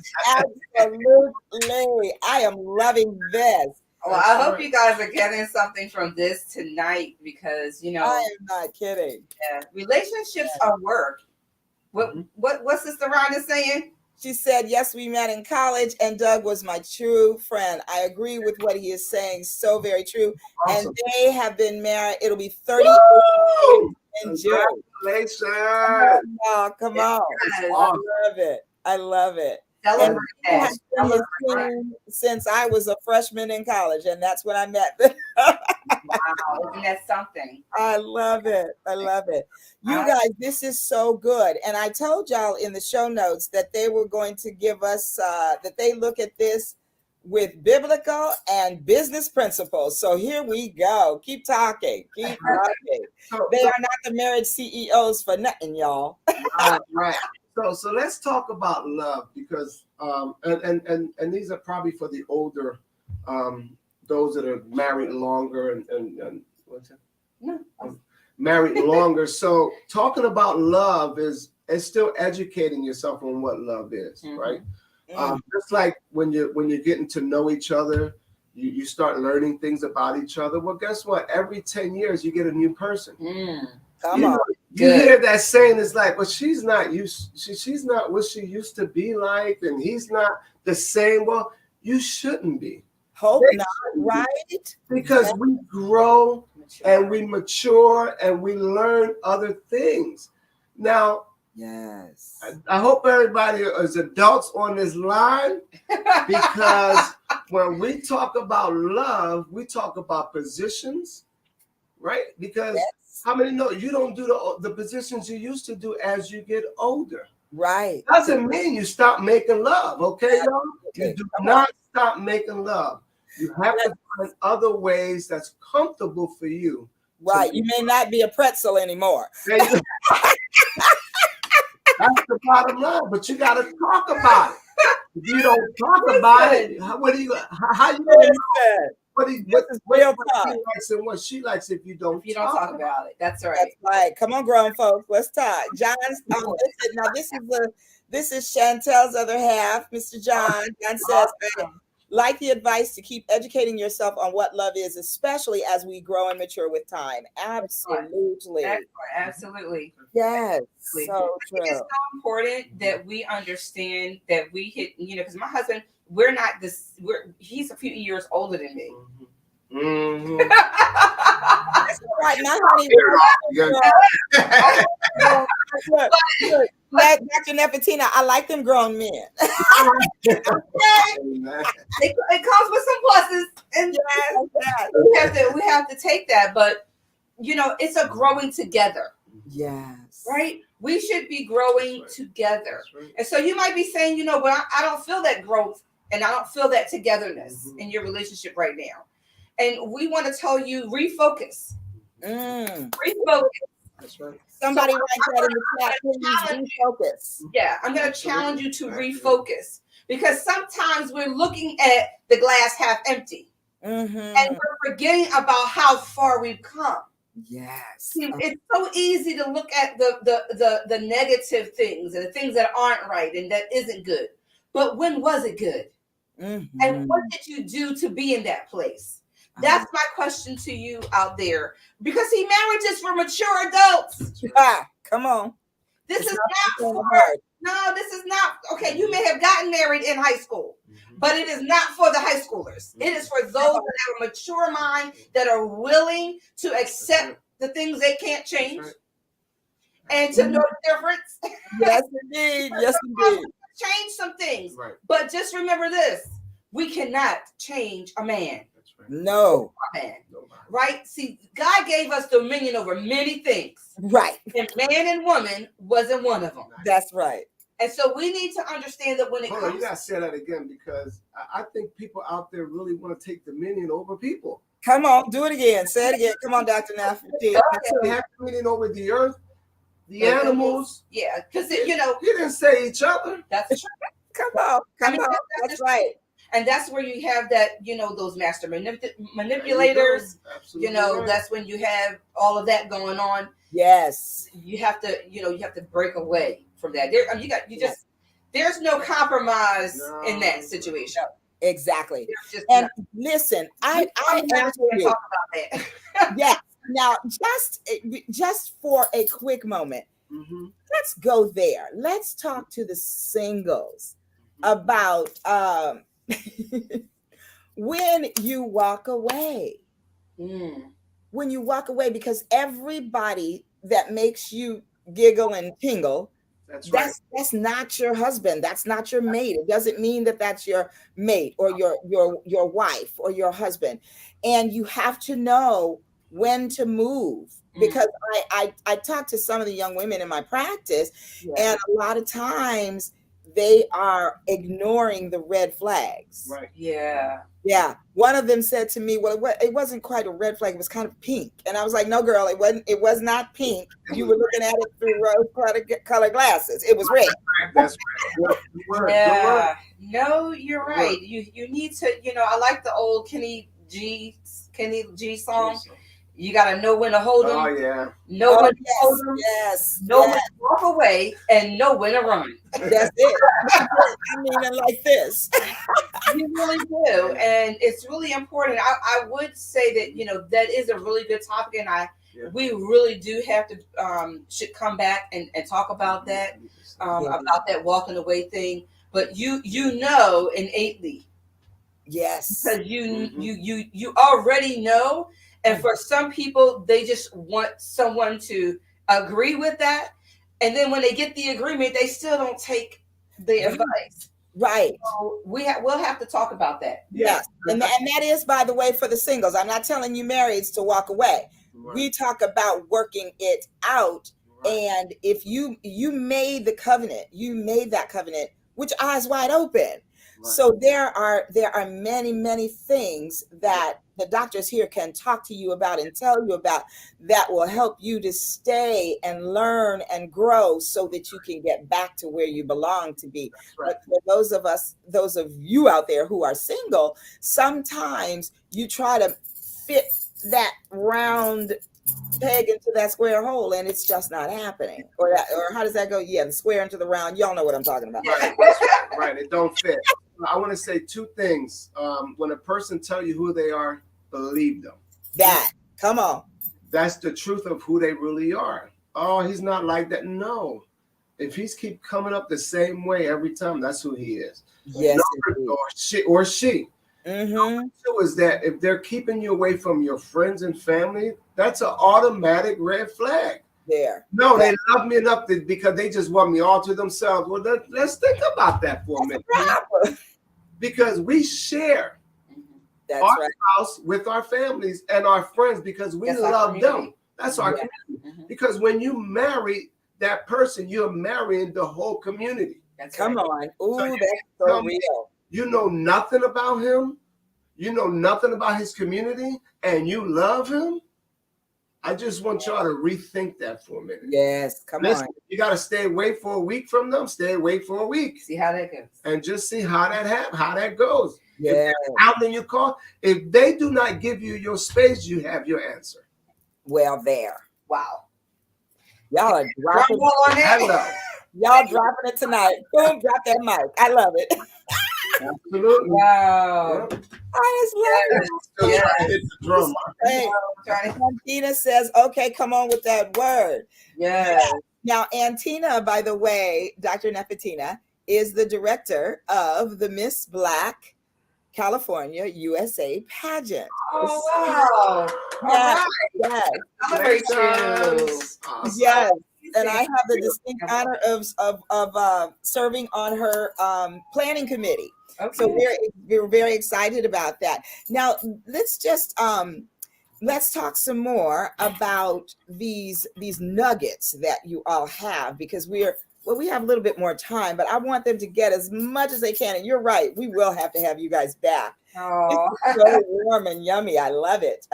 Absolutely. I am loving this. Well, I hope you guys are getting something from this tonight, because I am not kidding. Relationships are work. What's Sister Rhonda saying? She said, yes, we met in college and Doug was my true friend. I agree with what he is saying. So very true. Awesome. And they have been married. It'll be 30 years in June. Congratulations. Come on. I love it. I love it. Celebrate It that. has been his team since I was a freshman in college, and that's when I met them. Wow, isn't that something? I love it. I love it. You guys, this is so good. And I told y'all in the show notes that they were going to give us, that they look at this with biblical and business principles. So here we go. Keep talking. Keep talking. They are not the marriage CEOs for nothing, y'all. Right. So let's talk about love, because and these are probably for the older, those that are married longer and what's that? No. Married longer. So talking about love is still educating yourself on what love is, right? Just like when you're getting to know each other, you start learning things about each other. Well, guess what? Every 10 years you get a new person. Come on. You hear that saying, it's like, well, she's not what she used to be like, and he's not the same. Well, you shouldn't be. Hope not, right? Because we grow and we mature and we learn other things. Now, yes, I hope everybody is adults on this line, because when we talk about love, we talk about positions, right? Because how many know you don't do the positions you used to do as you get older? Right. Doesn't mean you stop making love, okay, y'all? You do not stop making love. You have to find other ways that's comfortable for you. Right. You may not be a pretzel anymore. That's the bottom line, but you got to talk about it. If you don't talk about it, how you what he likes and what she likes if you don't talk about it. That's right. That's right. Come on, grown folks. Let's talk. John, this is Chantel's other half, Mr. John. John says, I like the advice to keep educating yourself on what love is, especially as we grow and mature with time. Absolutely. Absolutely. Yes. So true. It's so important that we understand that we hit, because my husband, he's a few years older than me. That's right. My honey. Dr. Nefertina, I like them grown men. It comes with some pluses, and we have to take that. But it's a growing together. Yes. Right? We should be growing together. And so you might be saying, well, I don't feel that growth and I don't feel that togetherness in your relationship right now. And we want to tell you, refocus. Refocus. That's right. Somebody write that in the chat. Please refocus. Yeah, I'm going to challenge you to refocus, because sometimes we're looking at the glass half empty and we're forgetting about how far we've come. Yes. See, it's so easy to look at the negative things and the things that aren't right and that isn't good. But when was it good? And what did you do to be in that place? That's my question to you out there. Because marriage is for mature adults. Come on. This is not, okay, you may have gotten married in high school, but it is not for the high schoolers. It is for those that have a mature mind, that are willing to accept the things they can't change and to know the difference. Yes, indeed. Yes, indeed. Change some things. Right. But just remember this, we cannot change a man. No. Man. Right? See, God gave us dominion over many things. Right. And man and woman wasn't one of them. That's right. And so we need to understand that when it comes... You got to say that again, because I think people out there really want to take dominion over people. Come on, do it again. Say it again. Come on, Dr. Nefertina. They have dominion over the earth, the animals. Yeah, because, He didn't say each other. That's true. Come on. That's right. And that's where you have that, those master manipulators, Absolutely. That's when you have all of that going on. Yes. You have to break away from that. There's no compromise in that situation. Exactly. Listen, I ask you. Talk about that. Yes. Now, just for a quick moment, let's go there. Let's talk to the singles about when you walk away. When you walk away, because everybody that makes you giggle and tingle That's right. That's not your husband. That's not your mate. It doesn't mean that that's your mate or your wife or your husband. And you have to know when to move, because I talk to some of the young women in my practice, and a lot of times they are ignoring the red flags. Right. Yeah. One of them said to me, well, it wasn't quite a red flag. It was kind of pink. And I was like, no, girl, it wasn't. It was not pink. You were looking at it through rose-colored glasses. It was red. That's right. Yeah. No, you're right. You need to, I like the old Kenny G song. You got to know when to hold them. Oh, yeah. Know when to hold them. Yes. Know when to walk away and know when to run. That's it. I mean it like this. You really do. And it's really important. I would say that, that is a really good topic. And we really do have to, should come back and talk about that, about that walking away thing. But you innately. Yes. Because you already know. And for some people, they just want someone to agree with that. And then when they get the agreement, they still don't take the advice. Right. So we'll have to talk about that. Yes. And that is, by the way, for the singles. I'm not telling you marrieds to walk away. Right. We talk about working it out. Right. And if you made the covenant, you made that covenant with your eyes wide open. Right. So there are many, many things that the doctors here can talk to you about and tell you about that will help you to stay and learn and grow so that you can get back to where you belong to be. Right. But for those of you out there who are single, sometimes you try to fit that round peg into that square hole and it's just not happening. Or how does that go? Yeah, the square into the round. Y'all know what I'm talking about. Right. Right. It don't fit. I want to say two things. When a person tell you who they are, believe them. Come on. That's the truth of who they really are. Oh, he's not like that. No. If he's keep coming up the same way every time, that's who he is. Yes. Or she. Mm-hmm. So is that if they're keeping you away from your friends and family, that's an automatic red flag. There. No, they love me enough because they just want me all to themselves. Well, let's think about that for a minute. Because we share our house with our families and our friends because we love them. That's our community. Mm-hmm. Because when you marry that person, you're marrying the whole community. Come on. Ooh, so that's so real. You know nothing about him. You know nothing about his community, and you love him. I just want y'all to rethink that for a minute. Yes, come on. You got to stay away for a week from them. Stay away for a week. See how that goes. And just see how that happens, how that goes. Yeah. Out in your call. If they do not give you your space, you have your answer. Well, there. Wow. Y'all are dropping it. Y'all dropping it tonight. Boom, drop that mic. I love it. Absolutely. Wow. Yeah. I just love it. It's the drum. Hey, Antina says, okay, come on with that word. Yeah. Now, Antina, by the way, Dr. Nefertina, is the director of the Miss Black California USA pageant. Oh, wow. Yes. Congratulations. Awesome. Yes. And I have the distinct honor of serving on her planning committee. Okay. So we're very excited about that. Now let's just let's talk some more about these nuggets that you all have, because we have a little bit more time, but I want them to get as much as they can. And you're right, we will have to have you guys back. Oh, it's so warm and yummy. I love it.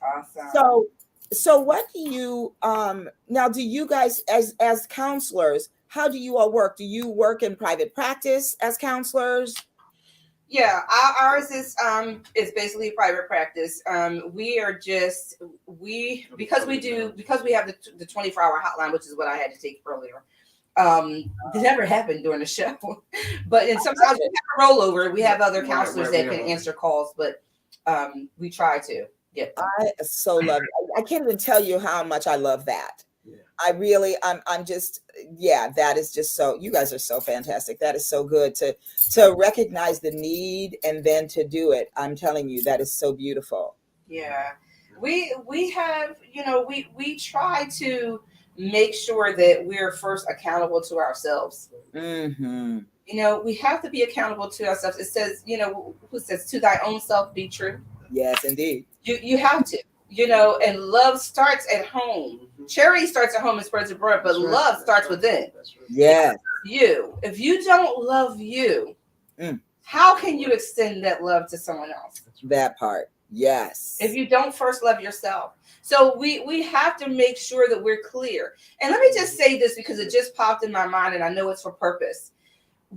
Awesome. So what do you now do you guys as counselors, how do you all work? Do you work in private practice as counselors? Yeah, ours is basically private practice. We are because we have the 24-hour hotline, which is what I had to take earlier. It never happened during the show, but sometimes we have a rollover. We have other counselors that can answer calls, but we try to. Yep. I so love it. I can't even tell you how much I love that. Yeah. I'm just, that is just so, you guys are so fantastic. That is so good to recognize the need and then to do it. I'm telling you, that is so beautiful. Yeah. We have, we try to make sure that we're first accountable to ourselves. Mm-hmm. You know, we have to be accountable to ourselves. It says, you know, who says, to thy own self be true. Yes, indeed. You have to, you know, and love starts at home. Charity starts at home and spreads abroad, but love starts within. Yes. You. If you don't love you, how can you extend that love to someone else? That part. Yes. If you don't first love yourself. So we have to make sure that we're clear. And let me just say this because it just popped in my mind and I know it's for purpose.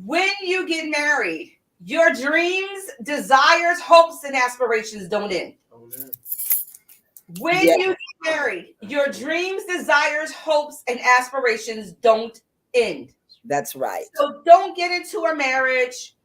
When you get married, your dreams, desires, hopes, and aspirations don't end. When you get married, your dreams, desires, hopes, and aspirations don't end. That's right. So don't get into a marriage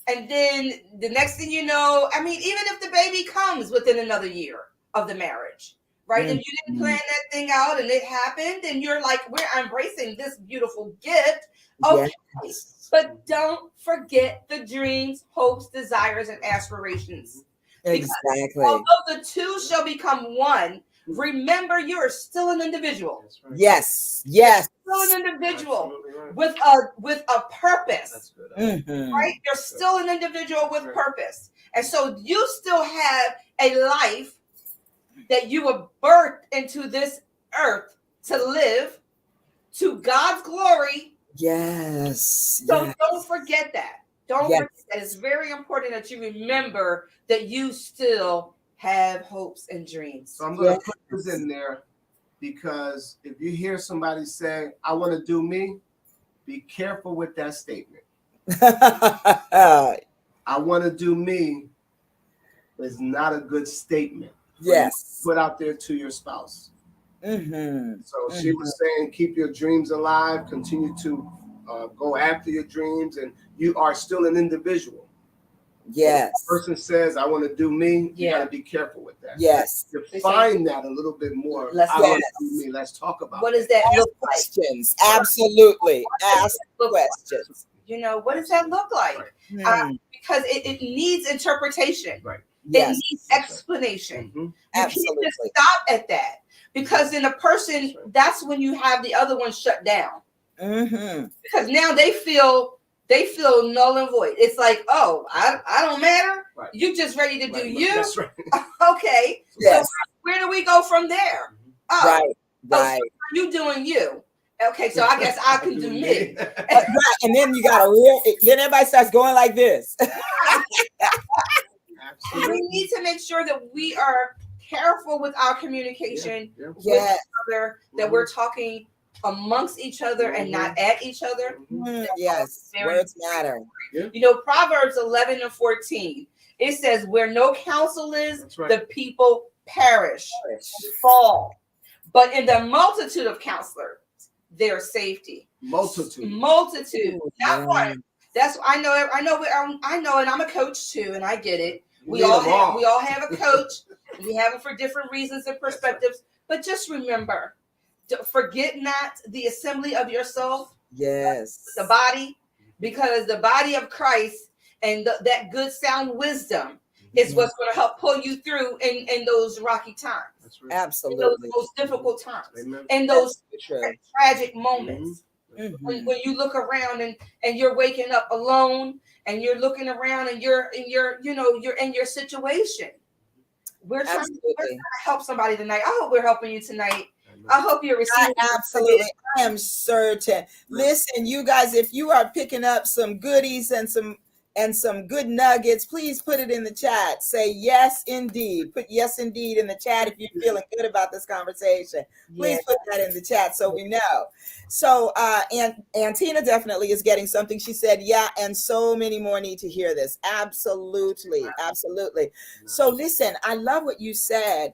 and then the next thing you know, I mean, even if the baby comes within another year of the marriage, right? If you didn't plan that thing out and it happened and you're like, we're embracing this beautiful gift. Okay. Yes. But don't forget the dreams, hopes, desires, and aspirations. Exactly. Although the two shall become one, remember you are still an individual. Right. Yes. Yes. You're still an individual with a purpose. Right? You're still an individual with purpose. And so you still have a life that you were birthed into this earth to live to God's glory. Yes. So don't forget that. Don't forget that. It's very important that you remember that you still have hopes and dreams. So I'm going to put this in there because if you hear somebody say, I want to do me, be careful with that statement. I want to do me is not a good statement. Yes. Put out there to your spouse. Mm-hmm. So she was saying, keep your dreams alive, continue to go after your dreams, and you are still an individual. Yes. If a person says, I want to do me, you got to be careful with that. Yes. Define that a little bit more. Let's talk about what does that look like? Questions. Absolutely. Ask questions. You know, what does that look like? Because it needs interpretation. Right. It needs explanation. You Absolutely. can't just stop at that. Because in a person, that's when you have the other one shut down. Because now they feel null and void. It's like, oh, I don't matter. Right. You just ready to do you. That's right. Okay. Yes. So where do we go from there? Oh, right. So you doing you. Okay, so I guess I can do me. Right. And then you got then everybody starts going like this. We need to make sure that we are careful with our communication with each other, that we're talking amongst each other and not at each other. Yes, words matter. You know, Proverbs 11:14, it says, where no counsel is, the people perish and fall. But in the multitude of counselors, there's safety. Multitude, not one. That's I know, and I'm a coach too, and I get it. We all have a coach. We have it for different reasons and perspectives. But just remember, forget not the assembly of yourself. Yes. The body, because the body of Christ and that good sound wisdom is what's going to help pull you through in those rocky times. That's right. Absolutely. In those difficult times. Amen. And those tragic moments. When you look around and you're waking up alone and you're looking around and you're in your situation. We're trying to help somebody tonight. I hope we're helping you tonight. I hope you're receiving. Absolutely. I am certain. Listen, you guys, if you are picking up some goodies and some good nuggets, please put it in the chat. Say yes, indeed. Put yes, indeed in the chat if you're feeling good about this conversation. Please put that in the chat so we know. So, and Tina definitely is getting something. She said, yeah, and so many more need to hear this. Absolutely. Absolutely. So listen, I love what you said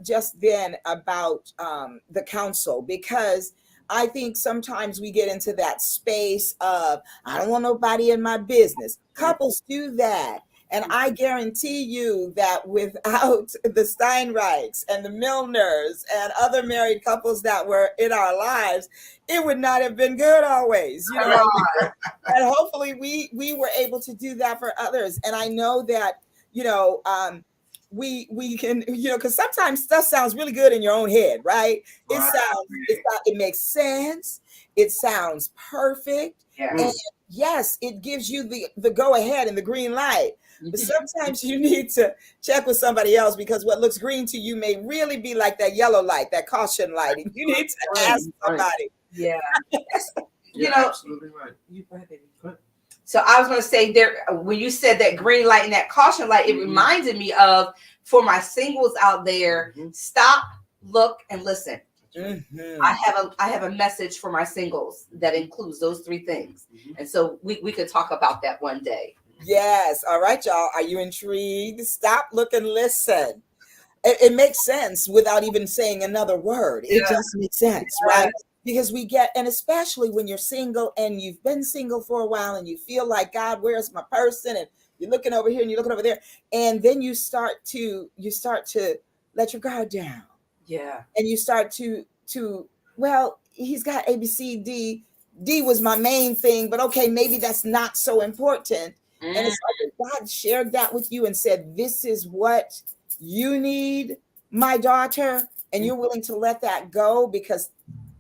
just then about the counsel, because I think sometimes we get into that space of, I don't want nobody in my business. Couples do that. And I guarantee you that without the Steinreichs and the Milners and other married couples that were in our lives, it would not have been good always. You know, and hopefully we were able to do that for others. And I know that, you know, we can, because sometimes stuff sounds really good in your own head, right? It makes sense. It sounds perfect. Yeah. And yes, it gives you the go ahead and the green light. But sometimes you need to check with somebody else, because what looks green to you may really be like that yellow light, that caution light. And you need to ask somebody. Yeah. Absolutely right. You go ahead, baby. Go ahead. So I was going to say, there, when you said that green light and that caution light, it reminded me of, for my singles out there, stop, look, and listen. I have a message for my singles that includes those three things. And so we could talk about that one day. Yes. All right, y'all. Are you intrigued? Stop, look, and listen. It makes sense without even saying another word. It just makes sense, right? Because and especially when you're single and you've been single for a while and you feel like, God, where's my person? And you're looking over here and you're looking over there. And then you start to let your guard down. Yeah. And you start to well, he's got A, B, C, D. D was my main thing, but okay, maybe that's not so important. And it's like God shared that with you and said, this is what you need, my daughter, and you're willing to let that go because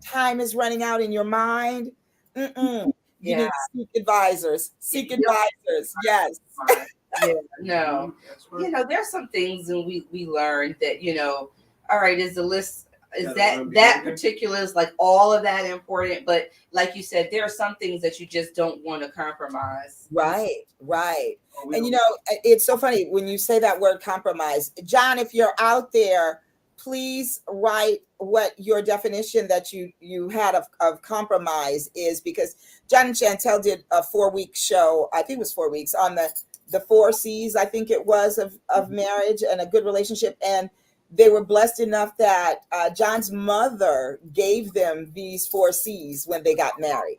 time is running out in your mind. You need to seek advisors. Yes. No. There's some things, and we learned that, all right, is the list, is that particular is like all of that important, but like you said, there are some things that you just don't want to compromise. Right. And it's so funny when you say that word compromise. John, if you're out there, please write what your definition that you had of compromise is, because John and Chantel did a 4-week show, I think it was 4 weeks, on the 4 C's, I think it was, of marriage and a good relationship. And they were blessed enough that John's mother gave them these 4 C's when they got married.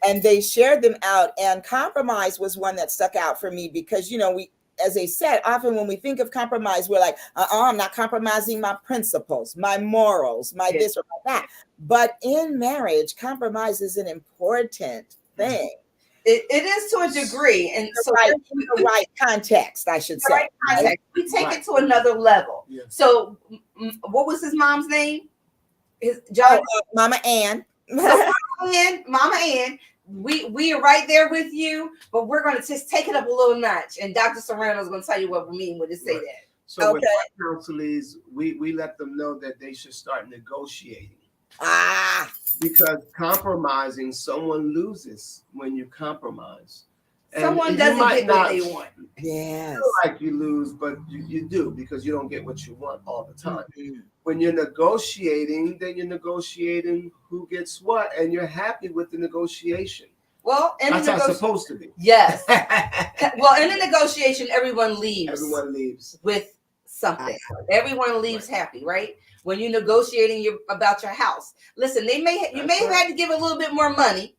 And they shared them out. And compromise was one that stuck out for me because, we, as they said, often when we think of compromise, we're like, I'm not compromising my principles, my morals, my this or my that. But in marriage, compromise is an important thing. It is to a degree, and so the right context, I should say. Right context. We take it to another level. Yeah. So, what was his mom's name? Mama Ann. So Mama Ann. We are right there with you, but we're going to just take it up a little notch. And Dr. Serrano is going to tell you what we mean when they say that. So with our counselees, we let them know that they should start negotiating. Because compromising, someone loses when you compromise. Someone doesn't get what they want. Yes. Feel like you lose, but you do, because you don't get what you want all the time. When you're negotiating, then you're negotiating who gets what, and you're happy with the negotiation. Well, that's how it's supposed to be. Yes. Well, in the negotiation, everyone leaves. Everyone leaves with something. Everyone leaves happy, right? When you're negotiating about your house, listen, you may have had to give a little bit more money,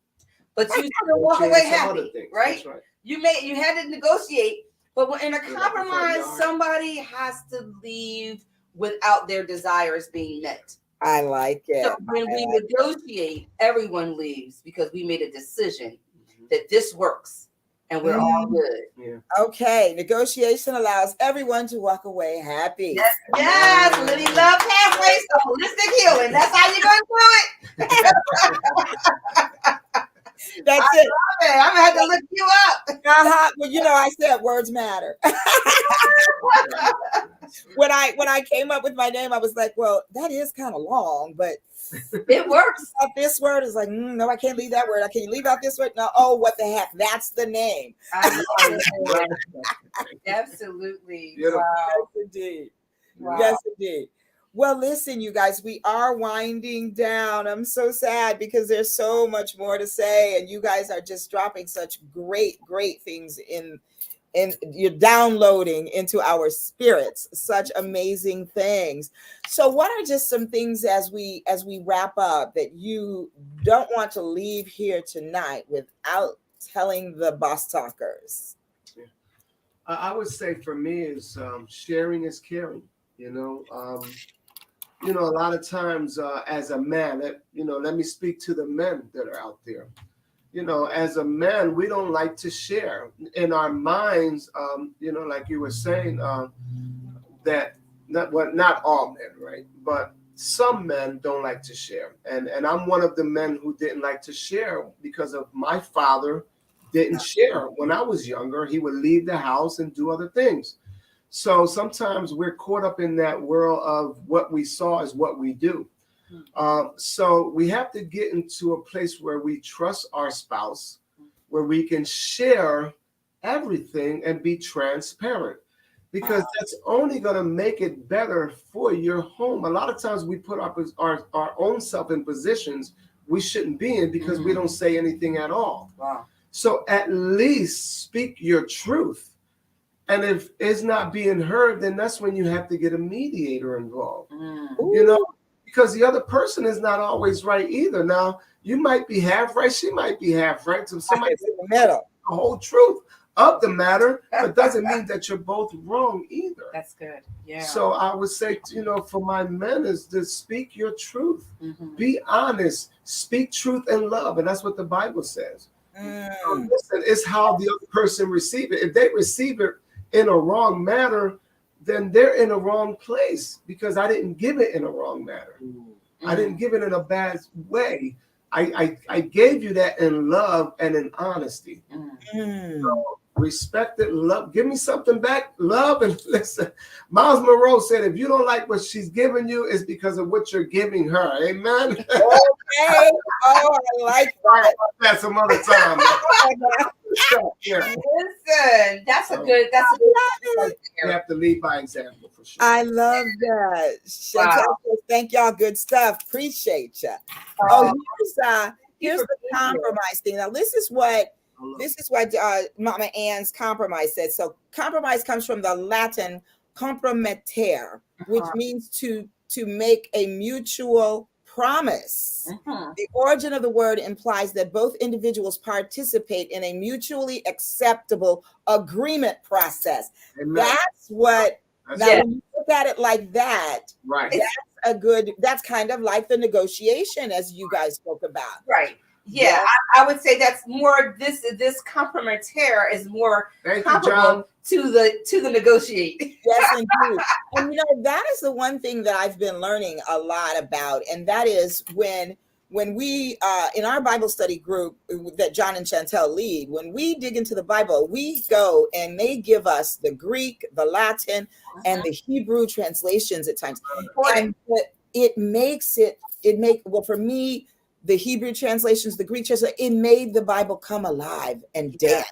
but you still walk away happy, right? You had to negotiate, but when in a compromise, somebody has to leave without their desires being met. I like it. So when we negotiate, everyone leaves because we made a decision that this works. And we're all good. Yeah. Okay. Negotiation allows everyone to walk away happy. Yes. Living love halfway. So holistic healing. That's how you're going to do it. That's it. I'm going to have to look you up. Well, I said words matter. When I came up with my name, I was like, well, that is kind of long, but it works. This word is like, no, I can't leave that word. I can't leave out this word. No, oh, what the heck? That's the name. Absolutely. Wow. Yes, indeed. Wow. Yes, indeed. Well, listen, you guys, we are winding down. I'm so sad because there's so much more to say, and you guys are just dropping such great things in you're downloading into our spirits, such amazing things. So what are just some things as we wrap up that you don't want to leave here tonight without telling the Boss Talkers? Yeah. I would say for me is sharing is caring. A lot of times as a man, let me speak to the men that are out there. As a man, we don't like to share in our minds. Like you were saying, that not all men, right? But some men don't like to share. And I'm one of the men who didn't like to share because of my father didn't share. When I was younger, he would leave the house and do other things. So sometimes we're caught up in that world of what we saw is what we do. So we have to get into a place where we trust our spouse, where we can share everything and be transparent, because that's only going to make it better for your home. A lot of times we put our own self in positions we shouldn't be in because we don't say anything at all. Wow. So at least speak your truth. And if it's not being heard, then that's when you have to get a mediator involved. You know, because the other person is not always right either. Now, you might be half right, she might be half right. So somebody in the middle. The whole truth of the matter, but doesn't mean that you're both wrong either. That's good. Yeah. So I would say, for my men is to speak your truth. Be honest, speak truth and love. And that's what the Bible says. So listen, it's how the other person receive it. If they receive it in a wrong manner, then they're in a wrong place, because I didn't give it in a wrong manner. I didn't give it in a bad way. I gave you that in love and in honesty. So respect it, love. Give me something back, love, and listen. Miles Monroe said, if you don't like what she's giving you, it's because of what you're giving her. Amen. Okay. Oh, I like that. That's some other time. Listen, that's a good. You have to lead by example for sure. I love that. Chantel says, thank y'all. Good stuff. Appreciate you. Here's the compromise thing. Now, this is what Mama Ann's compromise said. So compromise comes from the Latin compromettere, which means to make a mutual promise. The origin of the word implies that both individuals participate in a mutually acceptable agreement process. Amen. That's what, when you look at it like that, right? That's kind of like the negotiation as you guys spoke about. Right. Yeah, I would say that's more this compromettere is more comparable to the negotiate. Yes, indeed. And that is the one thing that I've been learning a lot about, and that is when we in our Bible study group that John and Chantel lead, when we dig into the Bible, we go and they give us the Greek, the Latin, and the Hebrew translations at times, and for me, the Hebrew translations, the Greek translations, it made the Bible come alive and dance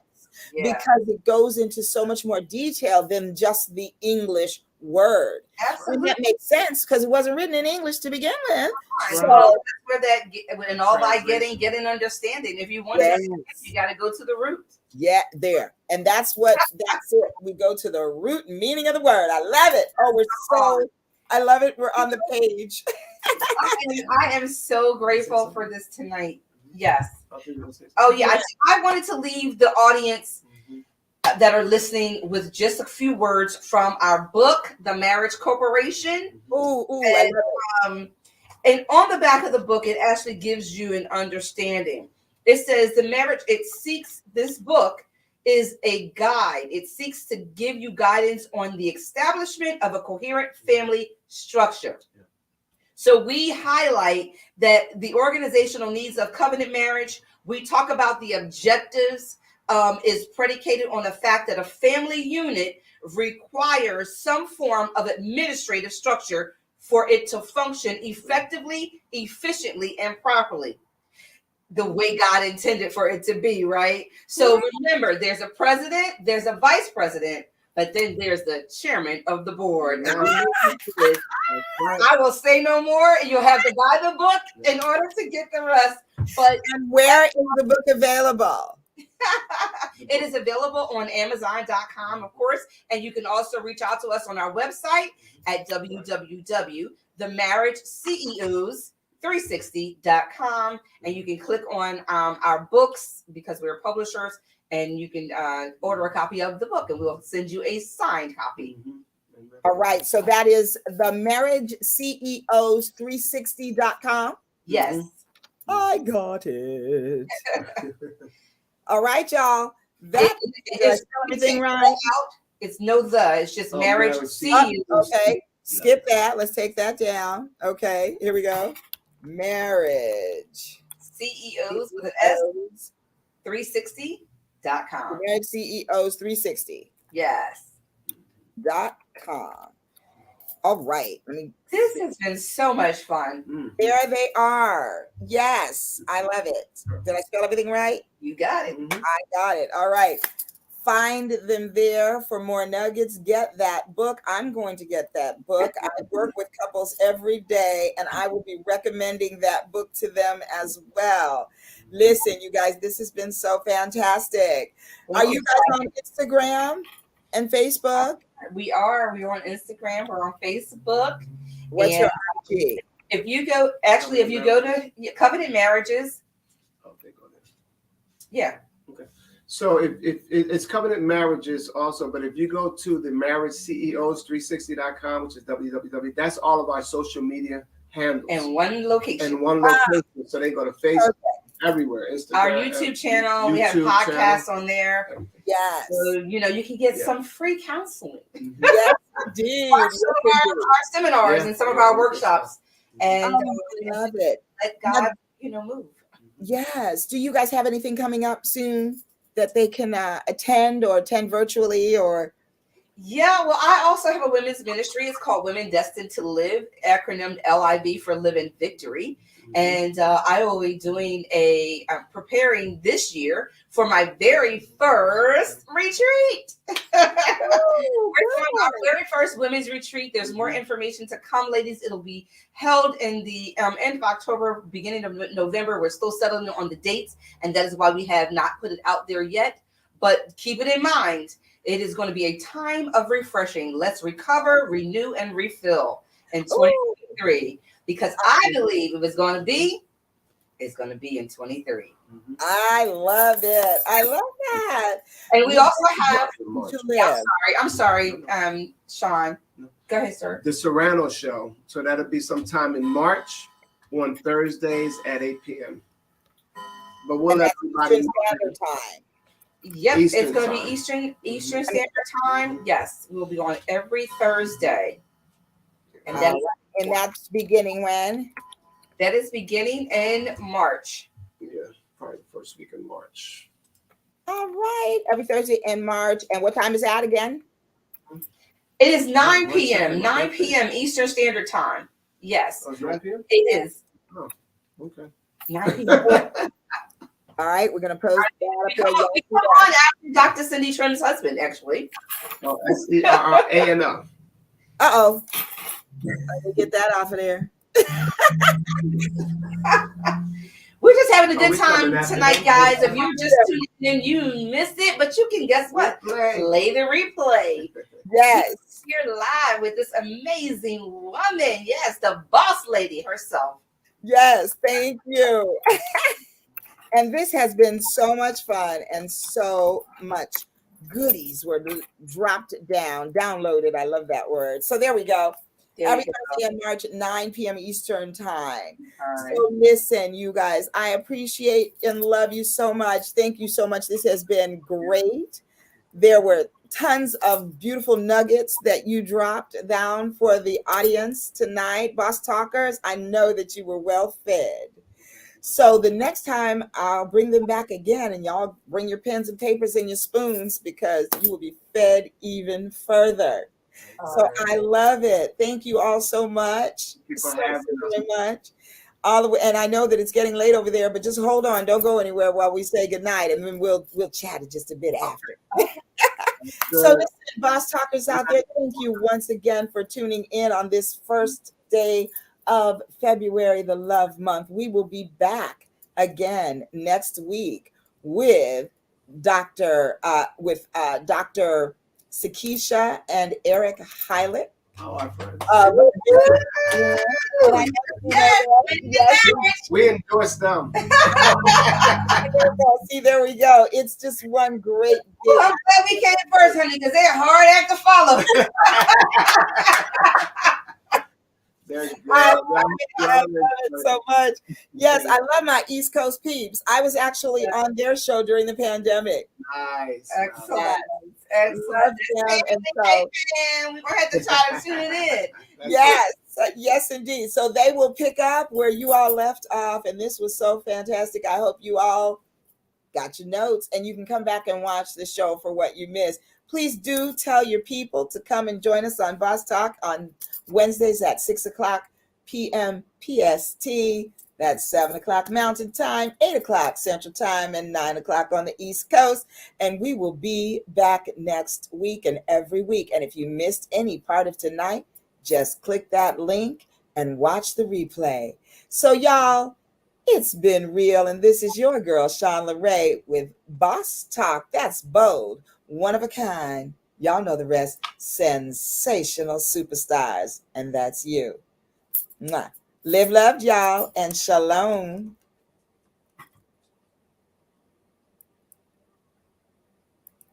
because it goes into so much more detail than just the English word. Absolutely. And that makes sense because it wasn't written in English to begin with. Right. So that's where and all by getting understanding. If you want to, you got to go to the root. Yeah, there. And that's it. We go to the root meaning of the word. I love it. I love it. We're on the page. I am so grateful for this tonight. Yes. Oh, yeah. I wanted to leave the audience that are listening with just a few words from our book, The Marriage Corporation. And on the back of the book, it actually gives you an understanding. It says this book is a guide. It seeks to give you guidance on the establishment of a coherent family structure. So we highlight that the organizational needs of covenant marriage. We talk about the objectives is predicated on the fact that a family unit requires some form of administrative structure for it to function effectively, efficiently, and properly, the way God intended for it to be, right? So remember, there's a president, there's a vice president, but then there's the chairman of the board. I will say no more. You'll have to buy the book in order to get the rest. But where is the book available? It is available on Amazon.com, of course, and you can also reach out to us on our website at www.themarriageceos360.com, and you can click on our books because we're publishers, and you can order a copy of the book, and we'll send you a signed copy. All right, so that is themarriageceos360.com. Yes. I got it. All right, y'all. That is everything right. It's no the. It's just marriage Marriage CEOs. Okay, skip that. Let's take that down. Okay, here we go. Marriage CEOs with an S, CEOs. 360.com. Marriage CEOs 360.com. Yes. All right. Let me. This has been so much fun. There they are. Yes, I love it. Did I spell everything right? You got it. I got it. All right. Find them there for more nuggets. Get that book. I'm going to get that book. I work with couples every day, and I will be recommending that book to them as well. Listen, you guys, this has been so fantastic. Are you guys on Instagram and Facebook? We are. We're on Instagram. We're on Facebook. What's And your IG? if you go to Covenant Marriages, Okay, go ahead. yeah. So if it's Covenant Marriages also, but if you go to the Marriage CEOs 360.com, which is www, that's all of our social media handles. In one location. And one location. So they go to Facebook, everywhere, Instagram. Our YouTube channel. We have podcasts on there. Yes. So, you can get some free counseling. Yes, indeed. Watch some of our seminars and some of our workshops. And I love it. let God, move. Yes. Do you guys have anything coming up soon that they can attend virtually or? Yeah, well, I also have a women's ministry. It's called Women Destined to Live, acronym LIV for Live in Victory. And I will be doing preparing this year for my very first retreat. We're doing our very first women's retreat. There's more information to come, ladies. It'll be held in the end of October, beginning of November. We're still settling on the dates, and that is why we have not put it out there yet. But keep it in mind, it is going to be a time of refreshing. Let's recover, renew, and refill in 2023. Because I believe if it's going to be in 23. I love it. I love that. And we also have To live. I'm sorry, Sean. Go ahead, sir. The Serrano Show. So that'll be sometime in March on Thursdays at 8 p.m. But we'll let everybody Eastern Standard Time. Yep, Eastern it's going to time. be Eastern Standard Time. Yes, we'll be on every Thursday. And that's beginning when? That is beginning in March. Yeah, probably the first week in March. All right. Every Thursday in March. And what time is that again? It is 9 p.m. 9 p.m. Eastern Standard Time. Yes. Oh, it's 9 p.m.? It is. Oh, okay. 9 p.m. All right. We're going to post that We come on after Dr. Cindy Trim's husband, actually. Oh, A&O. Uh-oh. Let me get that off of there. We're just having a good we coming time after tonight, that? guys. If you just tuned in, you missed it, but you can guess what? Play the replay. Yes. You're live with this amazing woman. Yes, the boss lady herself. Yes. Thank you. And this has been so much fun and so much goodies were dropped down, downloaded. I love that word. So there we go. Every Thursday in March at 9 p.m. Eastern Time. Right. So listen, you guys, I appreciate and love you so much. Thank you so much. This has been great. There were tons of beautiful nuggets that you dropped down for the audience tonight. Boss Talkers, I know that you were well fed. So the next time I'll bring them back again, and y'all bring your pens and papers and your spoons because you will be fed even further. So I love it. Thank you all so much. So very much. All the way, and I know that it's getting late over there, but just hold on. Don't go anywhere while we say goodnight, and then we'll chat just a bit after. So listen, Boss Talkers out there, thank you once again for tuning in on this first day of February, the Love Month. We will be back again next week with Dr. Sakisha and Eric Hylett. Oh, our friends. We endorse them. See, there we go. It's just one great Well, I'm glad we came first, honey, because they're hard act to follow. I love it so much. Yes, I love my East Coast peeps. I was actually on their show during the pandemic. Nice. Excellent. Excellent. Love them. And so, We're gonna have to try to tune it in. yes, yes, indeed. So they will pick up where you all left off, and this was so fantastic. I hope you all got your notes, and you can come back and watch the show for what you missed. Please do tell your people to come and join us on Boss Talk on Wednesdays at 6:00 p.m. PST. That's 7:00 Mountain Time, 8:00 Central Time, and 9:00 on the East Coast. And we will be back next week and every week. And if you missed any part of tonight, just click that link and watch the replay. So, y'all, it's been real. And this is your girl, Shawn LaRae, with Boss Talk. That's bold, one of a kind. Y'all know the rest. Sensational superstars. And that's you. Mwah. Live loved, y'all, and shalom.